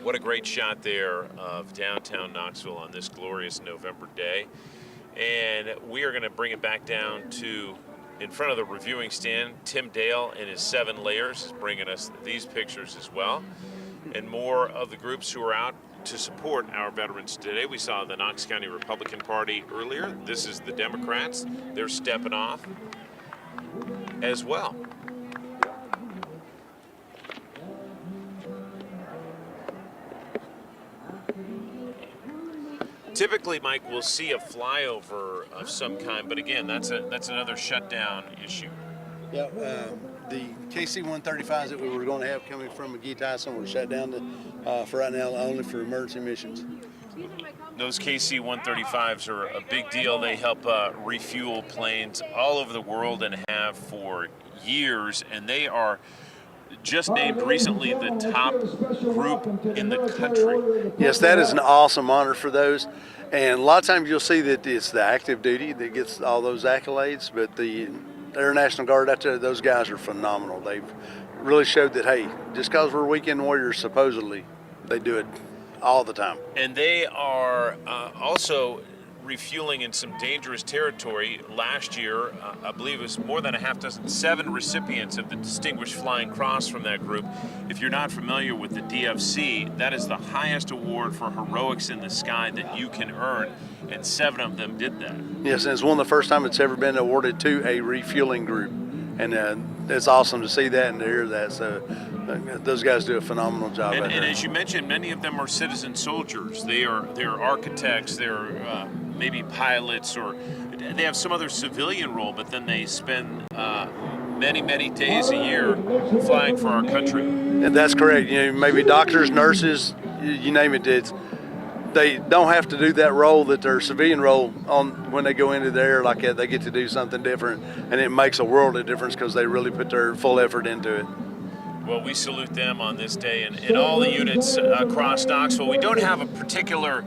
What a great shot there of downtown Knoxville on this glorious November day. And we are going to bring it back down to in front of the reviewing stand. Tim Dale in his 7 layers is bringing us these pictures as well. And more of the groups who are out to support our veterans today. We saw the Knox County Republican Party earlier. This is the Democrats. They're stepping off as well. Typically, Mike, we'll see a flyover of some kind, but again, that's another shutdown issue. Yeah, the KC-135s that we were going to have coming from McGee-Tyson were shut down for right now, only for emergency missions. Those KC-135s are a big deal. They help refuel planes all over the world and have for years, and they are just named recently the top group in the country. Yes, that is an awesome honor for those. And a lot of times you'll see that it's the active duty that gets all those accolades, but the Air National Guard out there, those guys are phenomenal. They've really showed that, hey, just because we're weekend warriors, supposedly, they do it all the time. And they are also refueling in some dangerous territory. Last year, I believe it was more than a half dozen, 7 recipients of the Distinguished Flying Cross from that group. If you're not familiar with the DFC, that is the highest award for heroics in the sky that you can earn, and 7 of them did that. Yes, and it's one of the first time it's ever been awarded to a refueling group, and it's awesome to see that and to hear that. So those guys do a phenomenal job. And as you mentioned, many of them are citizen soldiers. They're architects. They're maybe pilots, or they have some other civilian role, but then they spend many days a year flying for our country. And that's correct. You know, maybe doctors, nurses, you name it. They don't have to do that role that their civilian role on when they go into the air like that. They get to do something different, and it makes a world of difference because they really put their full effort into it. Well, we salute them on this day, and in all the units across Knoxville. We don't have a particular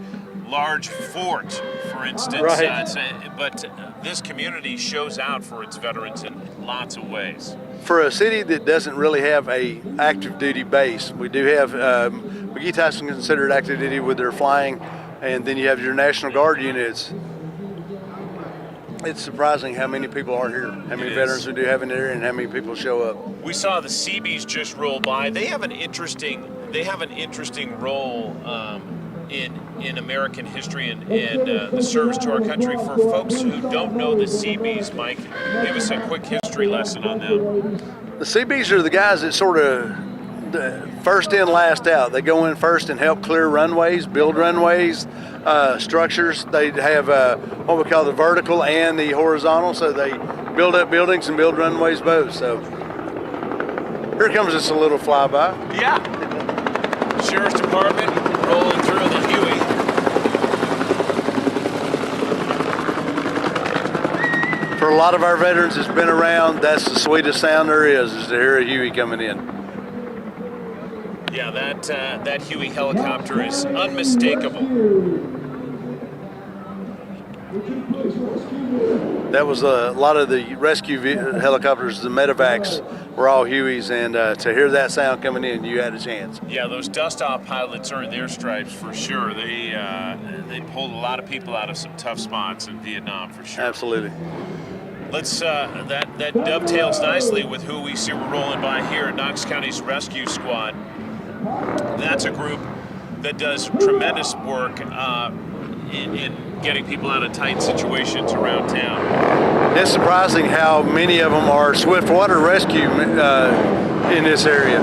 large fort, for instance, right. But this community shows out for its veterans in lots of ways. For a city that doesn't really have a active duty base, we do have McGee-Tyson considered active duty with their flying, and then you have your National Guard units. It's surprising how many people are here, how many veterans we do have in there, and how many people show up. We saw the Seabees just roll by. They have an interesting role in American history and the service to our country. For folks who don't know the Seabees, Mike, give us a quick history lesson on them. The Seabees are the guys that sort of first in, last out. They go in first and help clear runways, build runways, structures. They have what we call the vertical and the horizontal, so they build up buildings and build runways both. So here comes just a little flyby. Yeah. Sheriff's Department rolling through the Huey. For a lot of our veterans that's been around, that's the sweetest sound there is to hear a Huey coming in. Yeah, that Huey helicopter is unmistakable. That was a lot of the rescue helicopters, the medevacs, were all Hueys, and to hear that sound coming in, you had a chance. Yeah, those dust-off pilots earned their stripes for sure. They pulled a lot of people out of some tough spots in Vietnam for sure. Absolutely. Let's that dovetails nicely with who we see we're rolling by here at Knox County's Rescue Squad. That's a group that does tremendous work in getting people out of tight situations around town. It's surprising how many of them are swiftwater rescue in this area.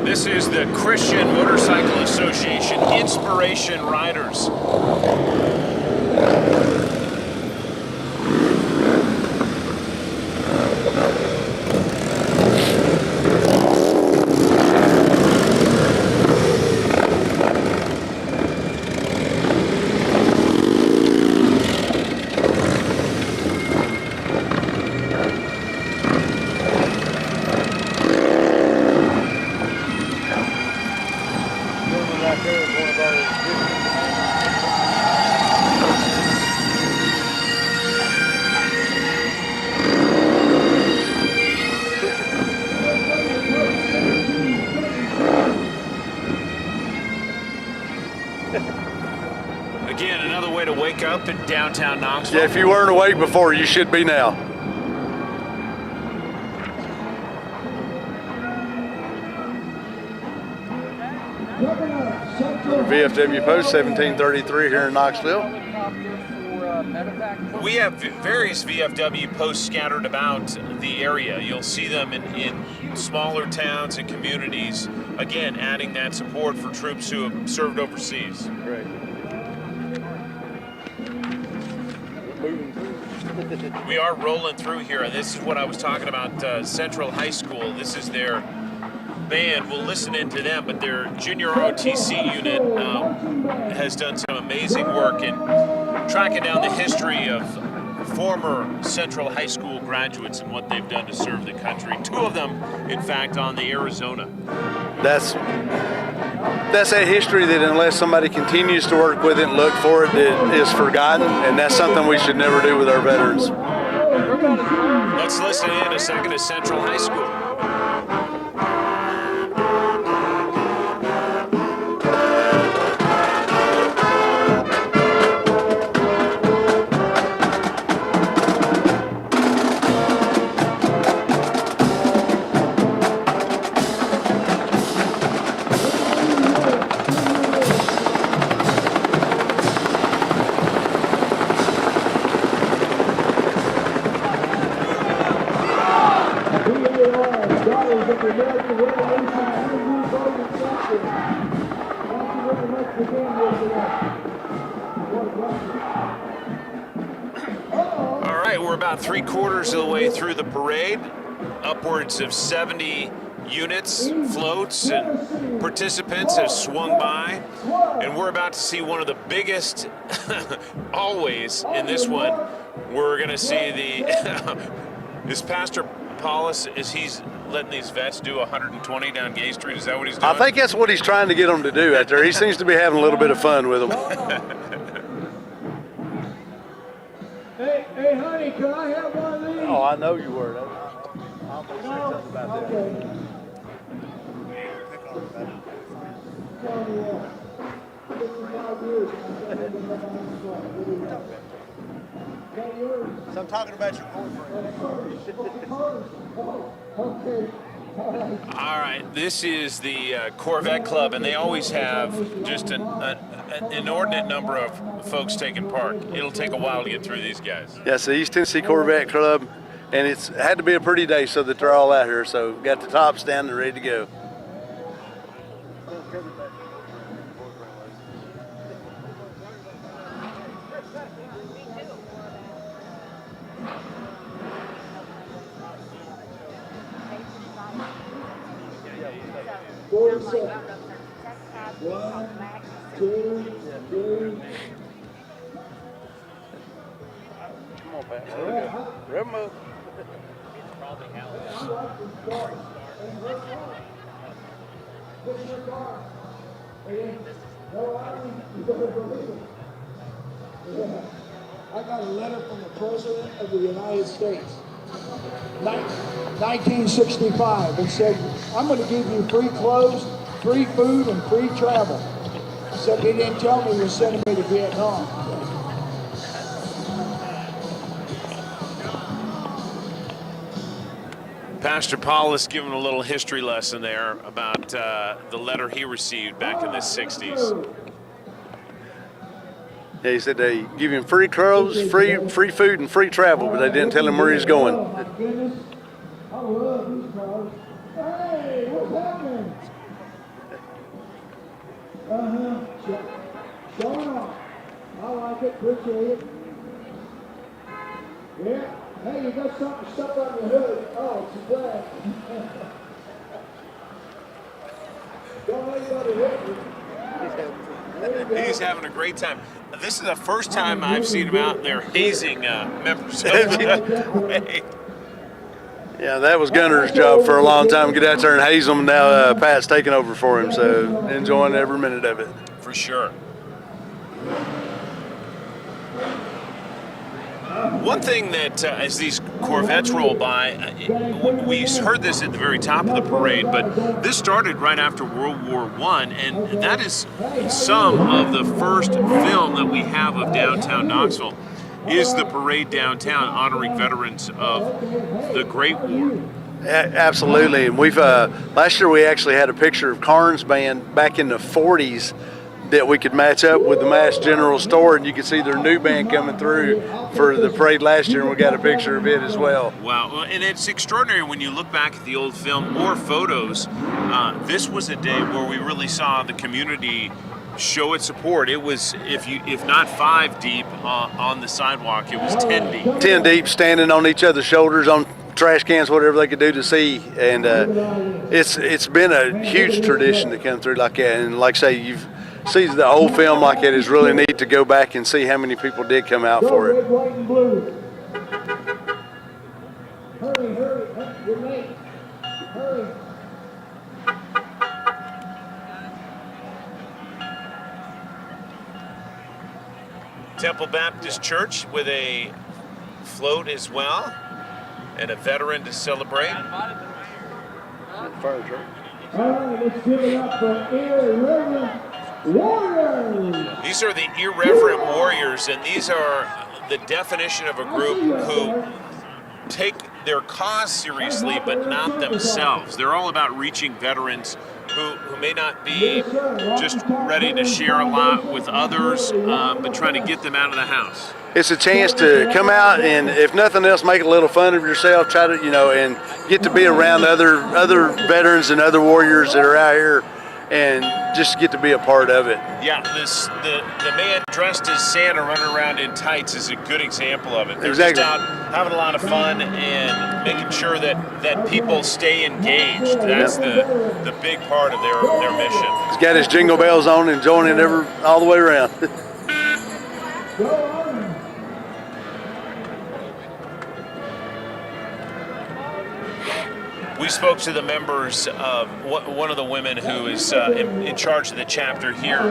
This is the Christian Motorcycle Association Inspiration Riders. Again, another way to wake up in downtown Knoxville. Yeah, if you weren't awake before, you should be now. VFW Post 1733 here in Knoxville. We have various VFW posts scattered about the area. You'll see them in smaller towns and communities, again, adding that support for troops who have served overseas. Great. We are rolling through here. This is what I was talking about, Central High School. This is their band. We'll listen into them, but their junior ROTC unit has done some amazing work in tracking down the history of former Central High School graduates and what they've done to serve the country. Two of them, in fact, on the Arizona. That's that history that unless somebody continues to work with it and look for it, it is forgotten, and that's something we should never do with our veterans. Let's listen in a second to Central High School. All right, we're about 3/4 of the way through the parade. Upwards of 70 units, floats, and participants have swung by. And we're about to see one of the biggest, always in this one, we're going to see the, is Pastor Paulus, is he's letting these vets do 120 down Gay Street? Is that what he's doing? I think that's what he's trying to get them to do out there. He seems to be having a little bit of fun with them. Hey, honey, can I have one of these? Oh, I know you were. I'm going to say something about that. Okay. So I'm talking about your boyfriend. All right, this is the Corvette Club, and they always have just an inordinate number of folks taking part. It'll take a while to get through these guys. Yeah, it's the East Tennessee Corvette Club, and it's had to be a pretty day so that they're all out here. So got the tops down and ready to go. One, two, three. Come on, Pat. There we go. Rev 'em up. I got a letter from the President of the United States, 1965, and said, I'm going to give you free clothes, free food, and free travel. Except he didn't tell me he was sending me to Vietnam. Pastor Paulus giving a little history lesson there about the letter he received back in the 60s. Yeah, he said they give him free clothes, free food, and free travel, but they didn't tell him where he's going. Oh, my goodness. I love these cars. Hey, what's happening? Showing off. I like it, appreciate it. Yeah. Hey, you got something stuck on your hood. Oh, it's a flag. Don't let anybody hit you. He's having a great time. This is the first time I've seen him out there hazing members of the parade. Yeah, that was Gunner's job for a long time, get out there and haze them. Now Pat's taking over for him, so enjoying every minute of it. For sure. One thing that, as these Corvettes roll by, we heard this at the very top of the parade, but this started right after World War I, and that is some of the first film that we have of downtown Knoxville, is the parade downtown honoring veterans of the Great War. Absolutely, and we've last year we actually had a picture of Carnes band back in the 40s that we could match up with the Mass General Store, and you could see their new band coming through for the parade last year, and we got a picture of it as well. Wow, and it's extraordinary when you look back at the old film or photos. This was a day where we really saw the community show its support. It was, if not 5 deep on the sidewalk, it was 10 deep. 10 deep, standing on each other's shoulders, on trash cans, whatever they could do to see, and it's been a huge tradition to come through like that. And like I say, you've see the whole film like that is really neat to go back and see how many people did come out for it. Red, white, and blue. Hurry, hurry, you're late. Hurry. Temple Baptist Church with a float as well, and a veteran to celebrate. Fire truck. All right, let's give it up for Irreverent Warriors. These are the Irreverent Warriors, and these are the definition of a group who take their cause seriously, but not themselves. They're all about reaching veterans who may not be just ready to share a lot with others, but trying to get them out of the house. It's a chance to come out and, if nothing else, make a little fun of yourself. Try to, and get to be around other veterans and other warriors that are out here, and just get to be a part of it. Yeah, the man dressed as Santa running around in tights is a good example of it. They're Exactly. just out having a lot of fun and making sure that people stay engaged. That's the big part of their mission. He's got his jingle bells on and joining all the way around. We spoke to the members of one of the women who is in charge of the chapter here,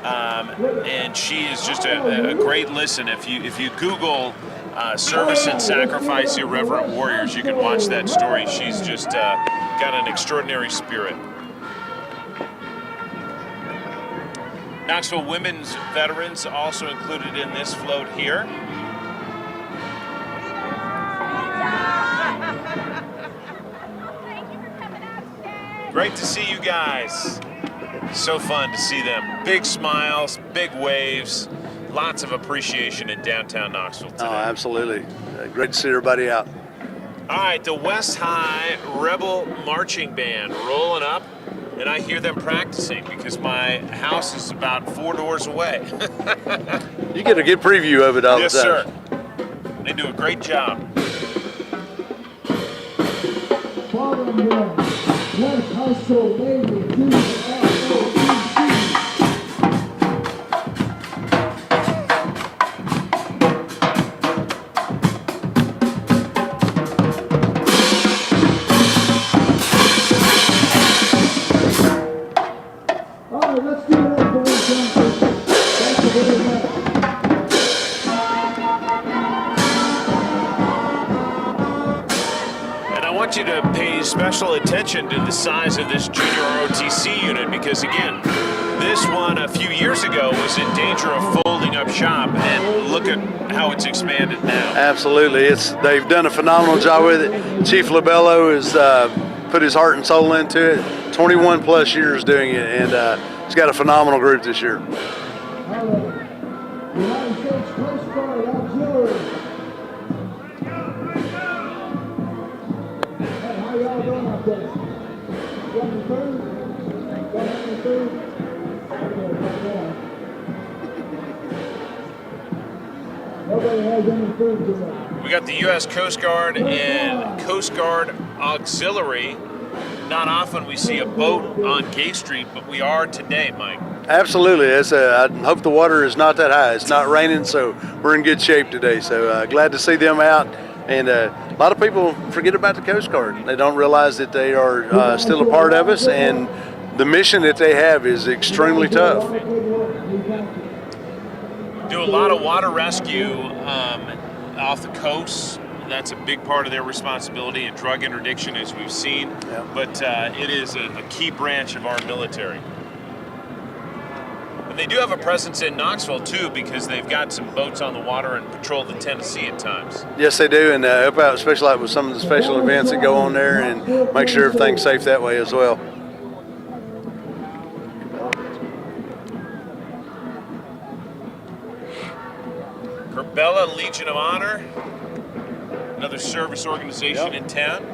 and she is just a great listen. If you Google Service and Sacrifice Irreverent Warriors, you can watch that story. She's just got an extraordinary spirit. Knoxville women's veterans also included in this float here. Great to see you guys. So fun to see them. Big smiles, big waves, lots of appreciation in downtown Knoxville today. Oh, absolutely. Great to see everybody out. All right, the West High Rebel Marching Band rolling up, and I hear them practicing because my house is about 4 doors away. You get a good preview of it all Yes, the time. sir. They do a great job. Following them, West High School Navy, USOTC. All right, let's give it up for these dancers. Thank you very much. And I want you to pay special attention to the size of this junior ROTC unit because, again, this one a few years ago was in danger of folding up shop, and look at how it's expanded now. Absolutely. They've done a phenomenal job with it. Chief Labello has put his heart and soul into it, 21 plus years doing it, and he's got a phenomenal group this year. All right. United States Coast Guard Auxiliary. Hey, how y'all doing out there? Got any food? Got any food? Okay, right there. Nobody has any food today. We got the U.S. Coast Guard and Coast Guard Auxiliary. Not often we see a boat on Gay Street, but we are today, Mike. Absolutely. I hope the water is not that high. It's not raining, so we're in good shape today. So glad to see them out. And a lot of people forget about the Coast Guard. They don't realize that they are still a part of us, and the mission that they have is extremely tough. Do a lot of water rescue off the coast. That's a big part of their responsibility, and drug interdiction, as we've seen. Yeah. But it is a key branch of our military. And they do have a presence in Knoxville, too, because they've got some boats on the water and patrol the Tennessee at times. Yes, they do, and help out, especially like with some of the special events that go on there, and make sure everything's safe that way as well. Corbella Legion of Honor, another service organization in town.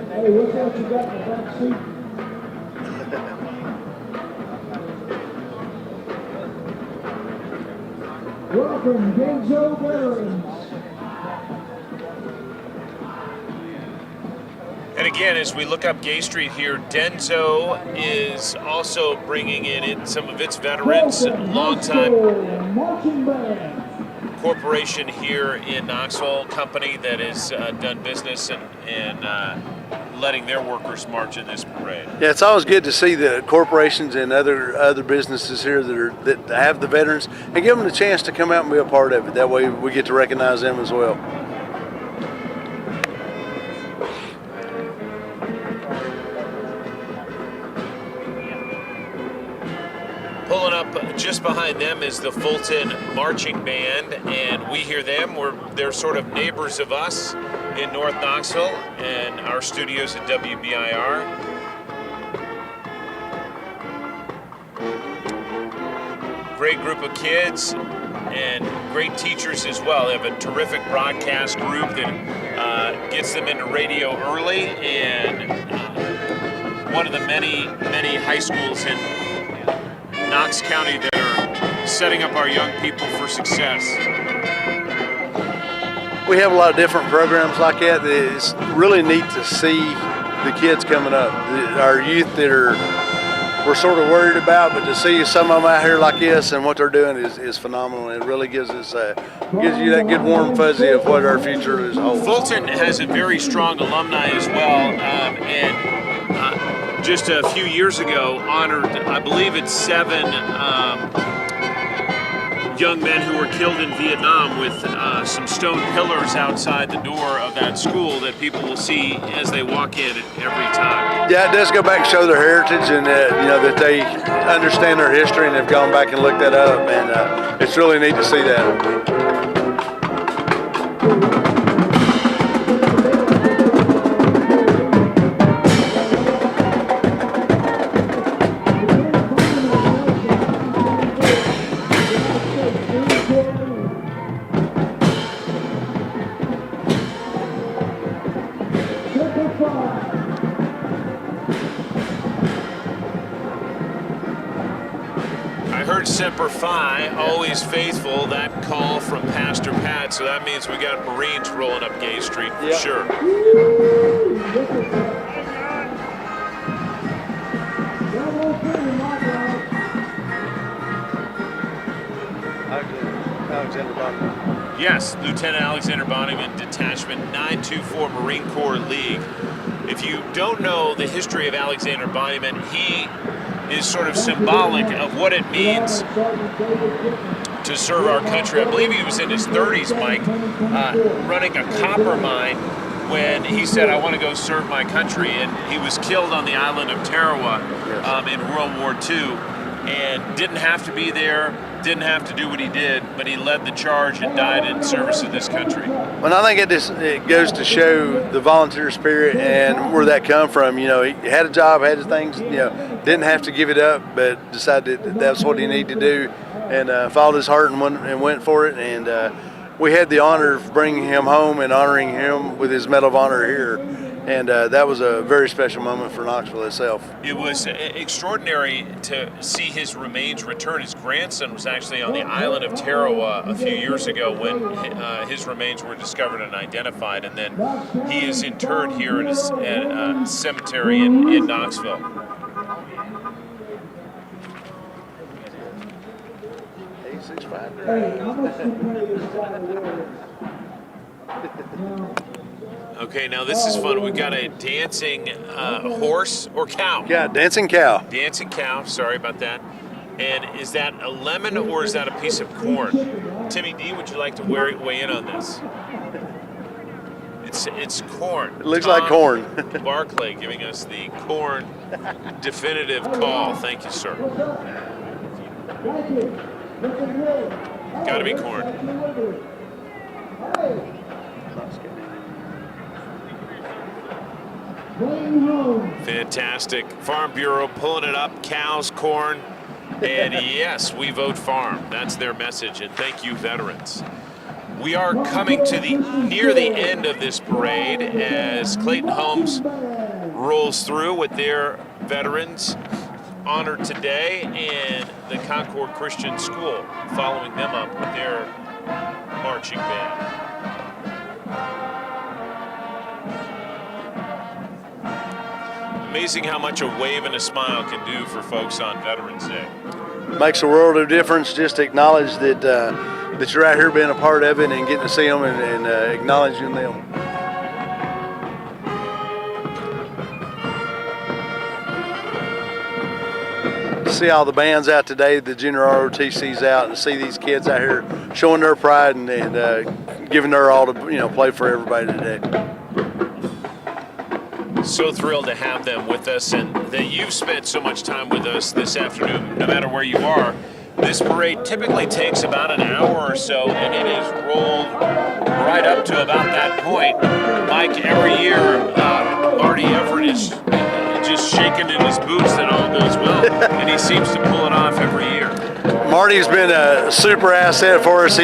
Hey, look what you got in the back seat. Welcome, Denzo veterans. And again, as we look up Gay Street here, Denzo is also bringing in some of its veterans, longtime Marching band. corporation here in Knoxville, company that has done business and letting their workers march in this parade. Yeah, it's always good to see the corporations and other businesses here that have the veterans and give them the chance to come out and be a part of it. That way we get to recognize them as well. Pulling up just behind them is the Fulton Marching Band, and we hear them. They're sort of neighbors of us in North Knoxville and our studios at WBIR. Great group of kids and great teachers as well. They have a terrific broadcast group that gets them into radio early, and one of the many high schools in Knox County that are setting up our young people for success. We have a lot of different programs like that. It's really neat to see the kids coming up. Our youth that we're sort of worried about, but to see some of them out here like this and what they're doing is phenomenal. It really gives you that good warm fuzzy of what our future is holds. Fulton has a very strong alumni as well, and just a few years ago honored, I believe it's 7 young men who were killed in Vietnam with some stone pillars outside the door of that school that people will see as they walk in every time. Yeah, it does go back and show their heritage, and that they understand their history and have gone back and looked that up, and it's really neat to see that. Semper Fi, always faithful, that call from Pastor Pat, so that means we got Marines rolling up Gay Street for sure. Alexander Bonham. Yes, Lieutenant Alexander Bonham, Detachment 924 Marine Corps League. If you don't know the history of Alexander Bonham, he is sort of symbolic of what it means to serve our country. I believe he was in his 30s, Mike, running a copper mine when he said, I want to go serve my country. And he was killed on the island of Tarawa in World War II, and didn't have to be there, didn't have to do what he did, but he led the charge and died in service of this country. Well, I think it goes to show the volunteer spirit and where that come from. He had a job, had his things, didn't have to give it up, but decided that that's what he needed to do, and followed his heart and went for it. And we had the honor of bringing him home and honoring him with his Medal of Honor here. And that was a very special moment for Knoxville itself. It was extraordinary to see his remains return. His grandson was actually on the island of Tarawa a few years ago when his remains were discovered and identified, and then he is interred here at a cemetery in Knoxville. Hey, how much do you pay this guy to wear? Okay, now this is fun. We've got a dancing horse or cow. Yeah, dancing cow. Dancing cow, sorry about that. And is that a lemon or is that a piece of corn? Timmy D, would you like to weigh in on this? It's corn. It looks like corn. Barclay giving us the corn definitive call. Thank you, sir. Gotta be corn. Fantastic. Farm Bureau pulling it up. Cows, corn. And yes, we vote farm. That's their message. And thank you, veterans. We are coming to near the end of this parade as Clayton Homes rolls through with their veterans honored today, and the Concord Christian School following them up with their marching band. Amazing how much a wave and a smile can do for folks on Veterans Day. Makes a world of difference just to acknowledge that that you're out here being a part of it and getting to see them and acknowledging them. To see all the bands out today, the junior ROTC's out, and to see these kids out here showing their pride and giving their all to play for everybody today. So thrilled to have them with us, and that you've spent so much time with us this afternoon, no matter where you are. This parade typically takes about an hour or so, and it is rolled right up to about that point. Mike, every year, Marty Everett is just shaking in his boots that all goes well, and he seems to pull it off every year. Marty's been a super asset for us.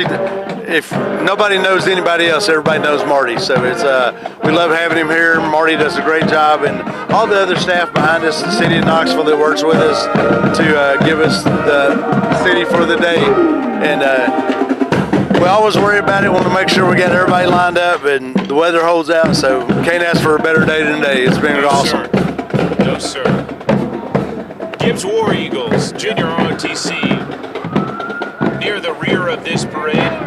If nobody knows anybody else, everybody knows Marty. So we love having him here. Marty does a great job, and all the other staff behind us, the city of Knoxville that works with us to give us the city for the day. And we always worry about it. Want to make sure we got everybody lined up, and the weather holds out. So can't ask for a better day than today. It's been awesome. Sir. No, sir. Gibbs War Eagles, Junior ROTC, near the rear of this parade.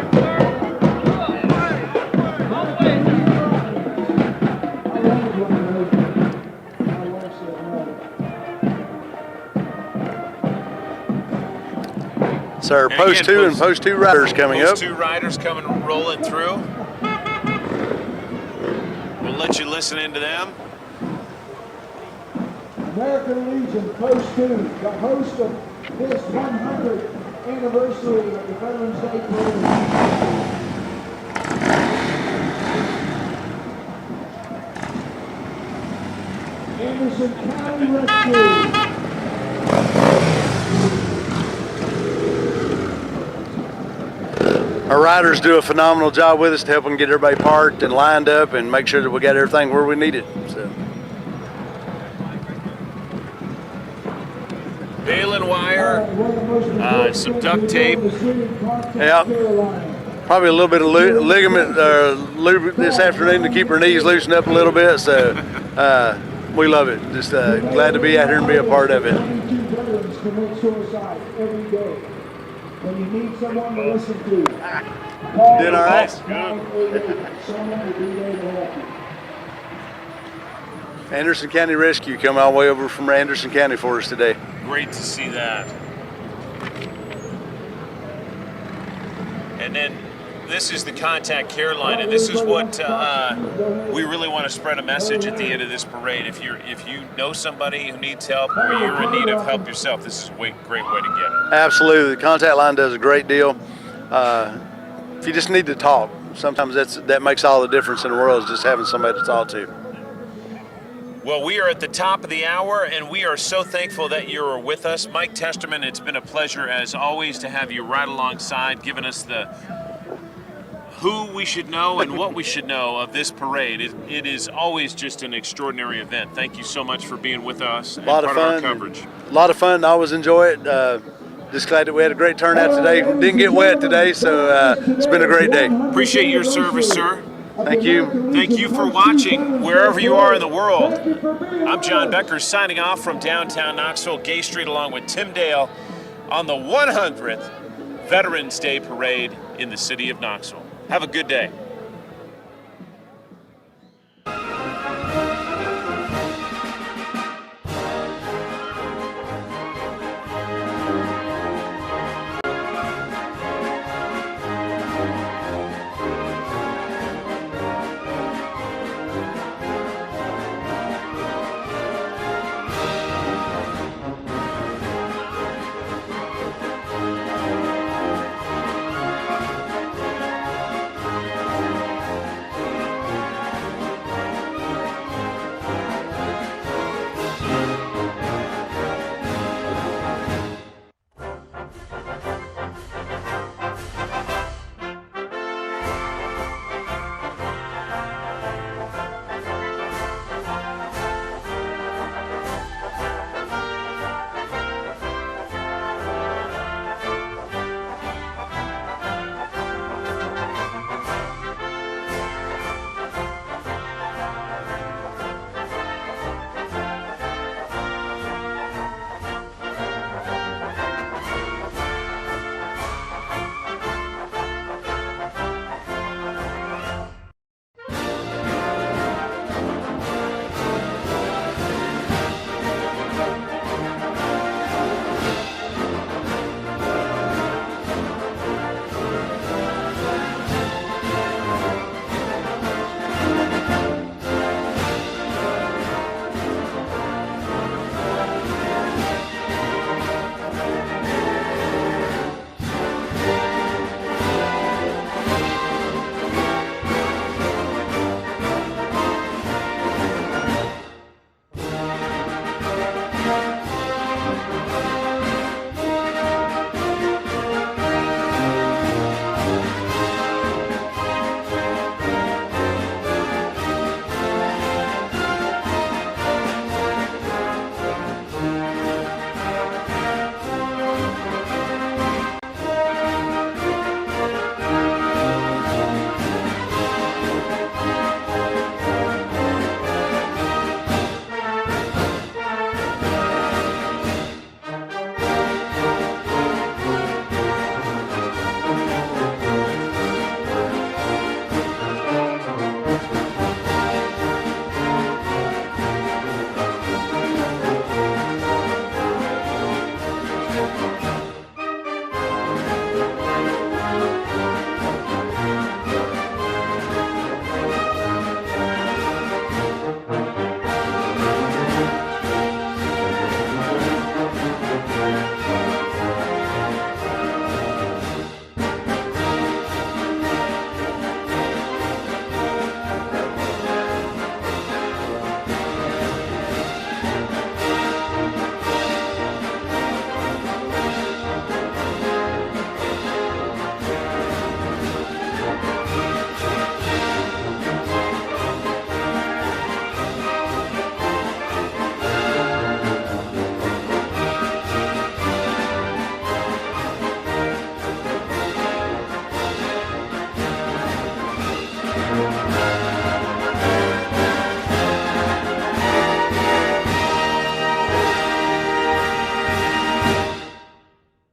Sir, post two and post two riders coming up. Post two riders coming rolling through. We'll let you listen into them. American Legion Post 2, the host of this 100th anniversary of the Veterans Day Parade. Anderson County Rescue. Our riders do a phenomenal job with us to help them get everybody parked and lined up and make sure that we got everything where we need it. So. Baling wire, some duct tape. Yeah, probably a little bit of ligament lube this afternoon to keep her knees loosened up a little bit. So we love it. Just glad to be out here and be a part of it. 92 veterans commit suicide every day. When you need someone to listen to, call Did all right? 988. Someone will be there to help you. Anderson County Rescue come all the way over from Anderson County for us today. Great to see that. And then this is the contact care line, and this is what we really want to spread a message at the end of this parade. If you know somebody who needs help or you're in need of help yourself, this is a great way to get it. Absolutely, the contact line does a great deal. If you just need to talk, sometimes that makes all the difference in the world, is just having somebody to talk to. Well, we are at the top of the hour, and we are so thankful that you're with us. Mike Testerman, it's been a pleasure, as always, to have you right alongside, giving us the who we should know and what we should know of this parade. It is always just an extraordinary event. Thank you so much for being with us and part of our coverage. A lot of fun. I always enjoy it. Just glad that we had a great turnout today. Didn't get wet today, so it's been a great day. Appreciate your service, sir. Thank you. Thank you for watching wherever you are in the world. I'm John Becker signing off from downtown Knoxville, Gay Street, along with Tim Dale on the 100th Veterans Day Parade in the city of Knoxville. Have a good day.